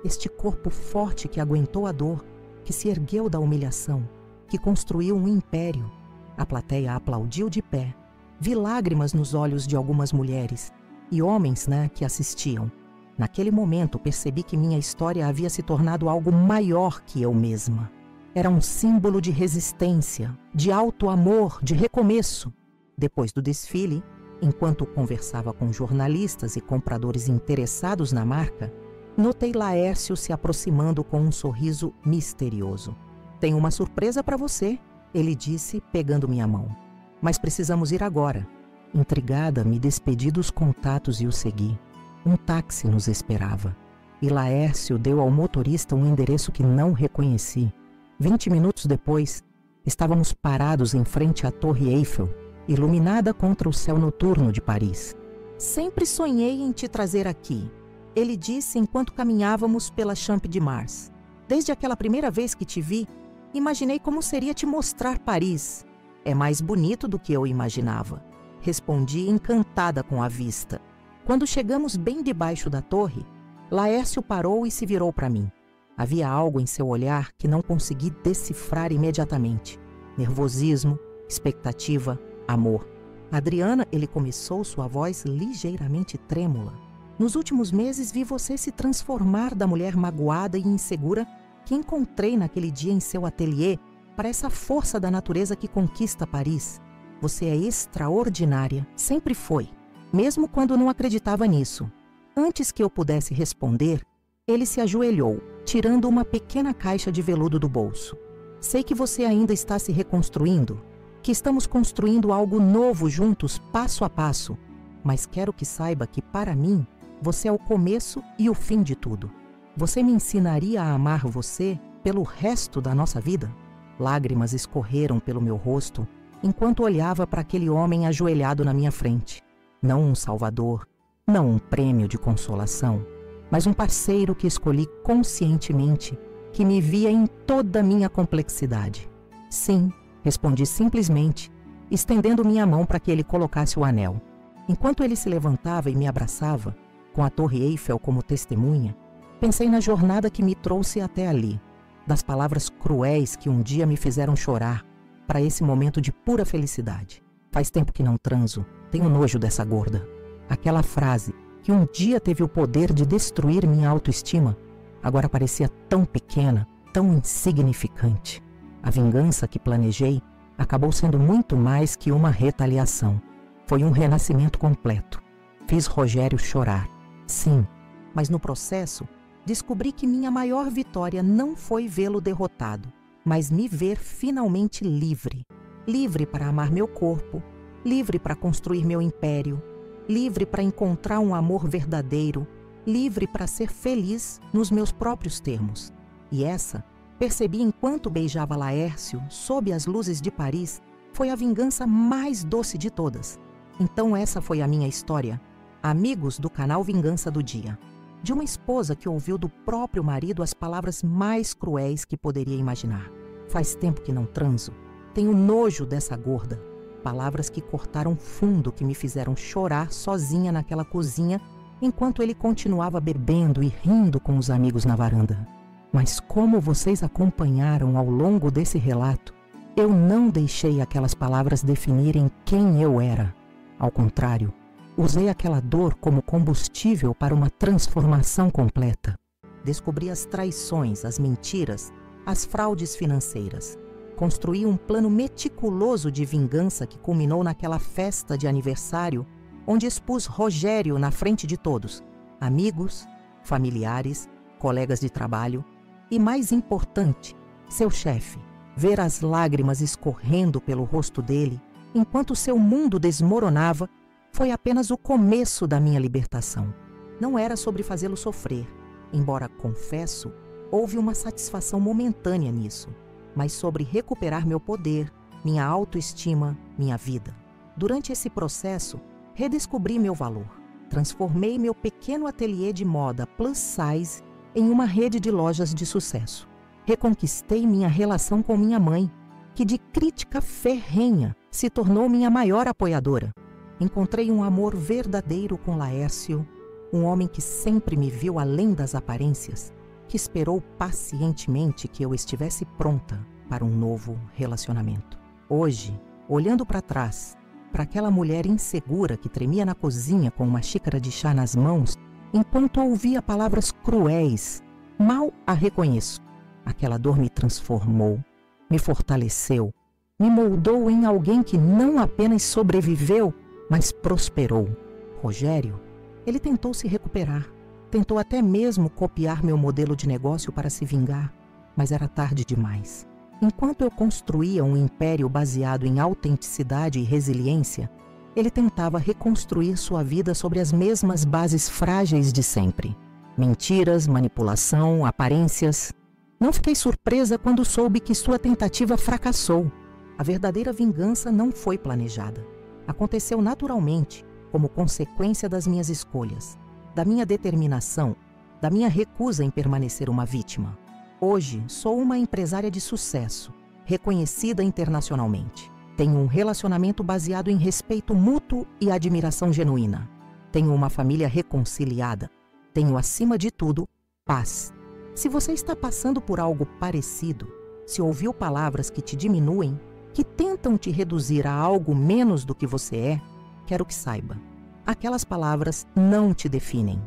Este corpo forte que aguentou a dor, que se ergueu da humilhação, que construiu um império. A plateia aplaudiu de pé. Vi lágrimas nos olhos de algumas mulheres e homens, que assistiam. Naquele momento percebi que minha história havia se tornado algo maior que eu mesma. Era um símbolo de resistência, de alto amor, de recomeço. Depois do desfile, enquanto conversava com jornalistas e compradores interessados na marca, notei Laércio se aproximando com um sorriso misterioso. "Tenho uma surpresa para você", ele disse, pegando minha mão. "Mas precisamos ir agora." Intrigada, me despedi dos contatos e o segui. Um táxi nos esperava. E Laércio deu ao motorista um endereço que não reconheci. 20 minutos depois, estávamos parados em frente à Torre Eiffel, iluminada contra o céu noturno de Paris. "Sempre sonhei em te trazer aqui", ele disse enquanto caminhávamos pela Champ de Mars. "Desde aquela primeira vez que te vi, imaginei como seria te mostrar Paris. É mais bonito do que eu imaginava", respondi encantada com a vista. Quando chegamos bem debaixo da torre, Laércio parou e se virou para mim. Havia algo em seu olhar que não consegui decifrar imediatamente. Nervosismo, expectativa, amor. "Adriana", ele começou, sua voz ligeiramente trêmula. "Nos últimos meses vi você se transformar da mulher magoada e insegura que encontrei naquele dia em seu ateliê para essa força da natureza que conquista Paris. Você é extraordinária, sempre foi, mesmo quando não acreditava nisso." Antes que eu pudesse responder, ele se ajoelhou, tirando uma pequena caixa de veludo do bolso. "Sei que você ainda está se reconstruindo, que estamos construindo algo novo juntos, passo a passo, mas quero que saiba que, para mim, você é o começo e o fim de tudo. Você me ensinaria a amar você pelo resto da nossa vida?" Lágrimas escorreram pelo meu rosto enquanto olhava para aquele homem ajoelhado na minha frente. Não um salvador, não um prêmio de consolação, mas um parceiro que escolhi conscientemente, que me via em toda a minha complexidade. "Sim", respondi simplesmente, estendendo minha mão para que ele colocasse o anel. Enquanto ele se levantava e me abraçava, com a Torre Eiffel como testemunha, pensei na jornada que me trouxe até ali, das palavras cruéis que um dia me fizeram chorar, para esse momento de pura felicidade. "Faz tempo que não transo, tenho nojo dessa gorda." Aquela frase, que um dia teve o poder de destruir minha autoestima, agora parecia tão pequena, tão insignificante. A vingança que planejei acabou sendo muito mais que uma retaliação. Foi um renascimento completo. Fiz Rogério chorar, sim, mas no processo descobri que minha maior vitória não foi vê-lo derrotado, mas me ver finalmente livre. Livre para amar meu corpo, livre para construir meu império, livre para encontrar um amor verdadeiro, livre para ser feliz nos meus próprios termos. E essa, percebi enquanto beijava Laércio sob as luzes de Paris, foi a vingança mais doce de todas. Então essa foi a minha história. Amigos do canal Vingança do Dia. de uma esposa que ouviu do próprio marido as palavras mais cruéis que poderia imaginar. Faz tempo que não transo. Tenho nojo dessa gorda. Palavras que cortaram fundo, que me fizeram chorar sozinha naquela cozinha, enquanto ele continuava bebendo e rindo com os amigos na varanda. Mas como vocês acompanharam ao longo desse relato, eu não deixei aquelas palavras definirem quem eu era. Ao contrário, usei aquela dor como combustível para uma transformação completa. Descobri as traições, as mentiras, as fraudes financeiras. Construí um plano meticuloso de vingança que culminou naquela festa de aniversário, onde expus Rogério na frente de todos, amigos, familiares, colegas de trabalho e, mais importante, seu chefe. Ver as lágrimas escorrendo pelo rosto dele, enquanto seu mundo desmoronava, foi apenas o começo da minha libertação. Não era sobre fazê-lo sofrer, embora, confesso, houve uma satisfação momentânea nisso, mas sobre recuperar meu poder, minha autoestima, minha vida. Durante esse processo, redescobri meu valor. Transformei meu pequeno ateliê de moda plus size em uma rede de lojas de sucesso. Reconquistei minha relação com minha mãe, que de crítica ferrenha se tornou minha maior apoiadora. Encontrei um amor verdadeiro com Laércio, um homem que sempre me viu além das aparências, que esperou pacientemente que eu estivesse pronta para um novo relacionamento. Hoje, olhando para trás, para aquela mulher insegura que tremia na cozinha com uma xícara de chá nas mãos, enquanto ouvia palavras cruéis, mal a reconheço. Aquela dor me transformou, me fortaleceu, me moldou em alguém que não apenas sobreviveu, mas prosperou. Rogério, ele tentou se recuperar, tentou até mesmo copiar meu modelo de negócio para se vingar, mas era tarde demais. Enquanto eu construía um império baseado em autenticidade e resiliência, ele tentava reconstruir sua vida sobre as mesmas bases frágeis de sempre. Mentiras, manipulação, aparências. Não fiquei surpresa quando soube que sua tentativa fracassou. A verdadeira vingança não foi planejada. Aconteceu naturalmente, como consequência das minhas escolhas, da minha determinação, da minha recusa em permanecer uma vítima. Hoje, sou uma empresária de sucesso, reconhecida internacionalmente. Tenho um relacionamento baseado em respeito mútuo e admiração genuína. Tenho uma família reconciliada. Tenho, acima de tudo, paz. Se você está passando por algo parecido, se ouviu palavras que te diminuem, que tentam te reduzir a algo menos do que você é, quero que saiba. Aquelas palavras não te definem.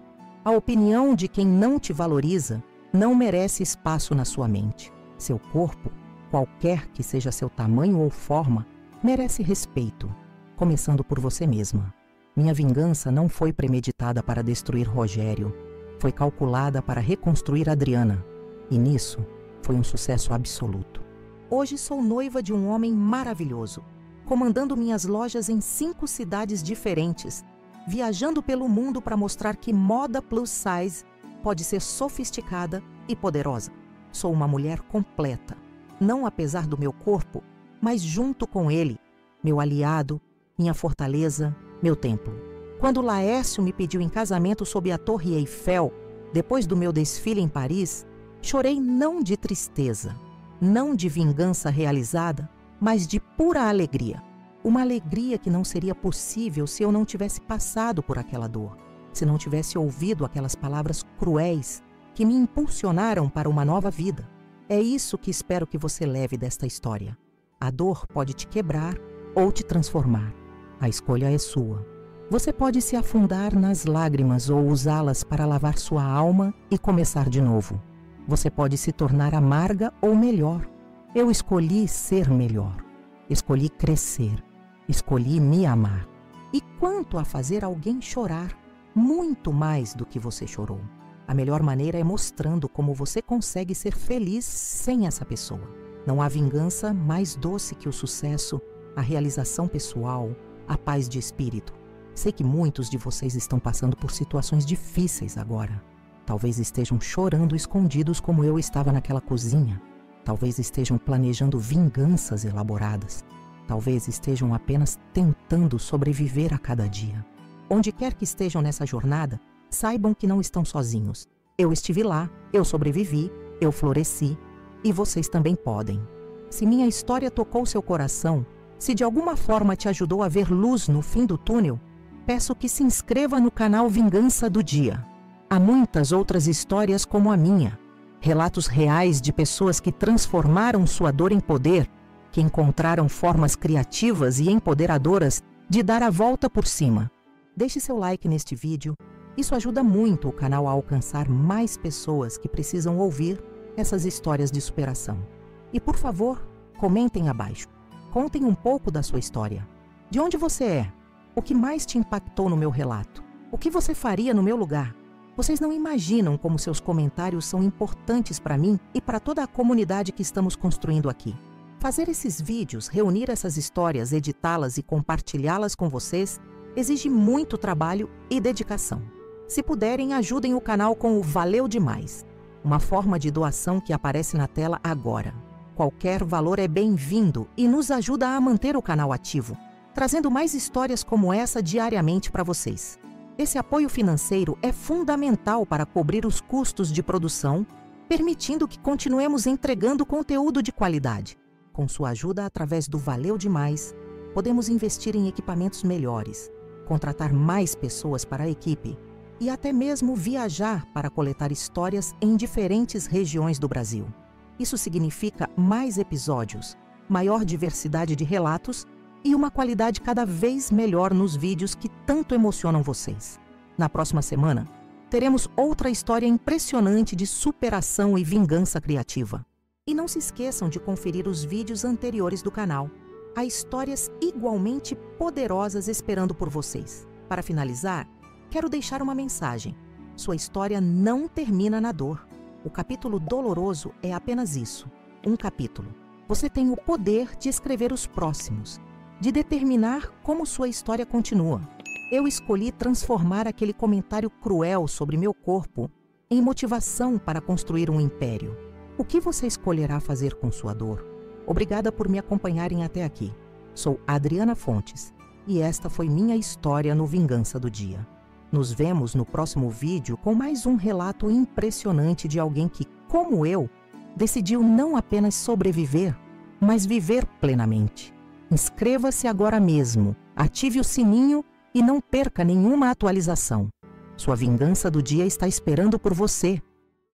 A opinião de quem não te valoriza não merece espaço na sua mente. Seu corpo, qualquer que seja seu tamanho ou forma, merece respeito, começando por você mesma. Minha vingança não foi premeditada para destruir Rogério, foi calculada para reconstruir Adriana, e nisso foi um sucesso absoluto. Hoje sou noiva de um homem maravilhoso, comandando minhas lojas em 5 cidades diferentes, viajando pelo mundo para mostrar que moda plus size pode ser sofisticada e poderosa. Sou uma mulher completa, não apesar do meu corpo, mas junto com ele, meu aliado, minha fortaleza, meu templo. Quando Laércio me pediu em casamento sob a Torre Eiffel, depois do meu desfile em Paris, chorei não de tristeza, não de vingança realizada, mas de pura alegria. Uma alegria que não seria possível se eu não tivesse passado por aquela dor, se não tivesse ouvido aquelas palavras cruéis que me impulsionaram para uma nova vida. É isso que espero que você leve desta história. A dor pode te quebrar ou te transformar. A escolha é sua. Você pode se afundar nas lágrimas ou usá-las para lavar sua alma e começar de novo. Você pode se tornar amarga ou melhor. Eu escolhi ser melhor. Escolhi crescer. Escolhi me amar. E quanto a fazer alguém chorar, muito mais do que você chorou. A melhor maneira é mostrando como você consegue ser feliz sem essa pessoa. Não há vingança mais doce que o sucesso, a realização pessoal, a paz de espírito. Sei que muitos de vocês estão passando por situações difíceis agora. Talvez estejam chorando escondidos como eu estava naquela cozinha. Talvez estejam planejando vinganças elaboradas. Talvez estejam apenas tentando sobreviver a cada dia. Onde quer que estejam nessa jornada, saibam que não estão sozinhos. Eu estive lá, eu sobrevivi, eu floresci e vocês também podem. Se minha história tocou seu coração, se de alguma forma te ajudou a ver luz no fim do túnel, peço que se inscreva no canal Vingança do Dia. Há muitas outras histórias como a minha, relatos reais de pessoas que transformaram sua dor em poder, que encontraram formas criativas e empoderadoras de dar a volta por cima. Deixe seu like neste vídeo, isso ajuda muito o canal a alcançar mais pessoas que precisam ouvir essas histórias de superação. E por favor, comentem abaixo. Contem um pouco da sua história. De onde você é? O que mais te impactou no meu relato? O que você faria no meu lugar? Vocês não imaginam como seus comentários são importantes para mim e para toda a comunidade que estamos construindo aqui. Fazer esses vídeos, reunir essas histórias, editá-las e compartilhá-las com vocês exige muito trabalho e dedicação. Se puderem, ajudem o canal com o Valeu Demais, uma forma de doação que aparece na tela agora. Qualquer valor é bem-vindo e nos ajuda a manter o canal ativo, trazendo mais histórias como essa diariamente para vocês. Esse apoio financeiro é fundamental para cobrir os custos de produção, permitindo que continuemos entregando conteúdo de qualidade. Com sua ajuda, através do Valeu Demais, podemos investir em equipamentos melhores, contratar mais pessoas para a equipe e até mesmo viajar para coletar histórias em diferentes regiões do Brasil. Isso significa mais episódios, maior diversidade de relatos e uma qualidade cada vez melhor nos vídeos que tanto emocionam vocês. Na próxima semana, teremos outra história impressionante de superação e vingança criativa. E não se esqueçam de conferir os vídeos anteriores do canal. Há histórias igualmente poderosas esperando por vocês. Para finalizar, quero deixar uma mensagem. Sua história não termina na dor. O capítulo doloroso é apenas isso, um capítulo. Você tem o poder de escrever os próximos, de determinar como sua história continua. Eu escolhi transformar aquele comentário cruel sobre meu corpo em motivação para construir um império. O que você escolherá fazer com sua dor? Obrigada por me acompanharem até aqui. Sou Adriana Fontes e esta foi minha história no Vingança do Dia. Nos vemos no próximo vídeo com mais um relato impressionante de alguém que, como eu, decidiu não apenas sobreviver, mas viver plenamente. Inscreva-se agora mesmo, ative o sininho e não perca nenhuma atualização. Sua Vingança do Dia está esperando por você.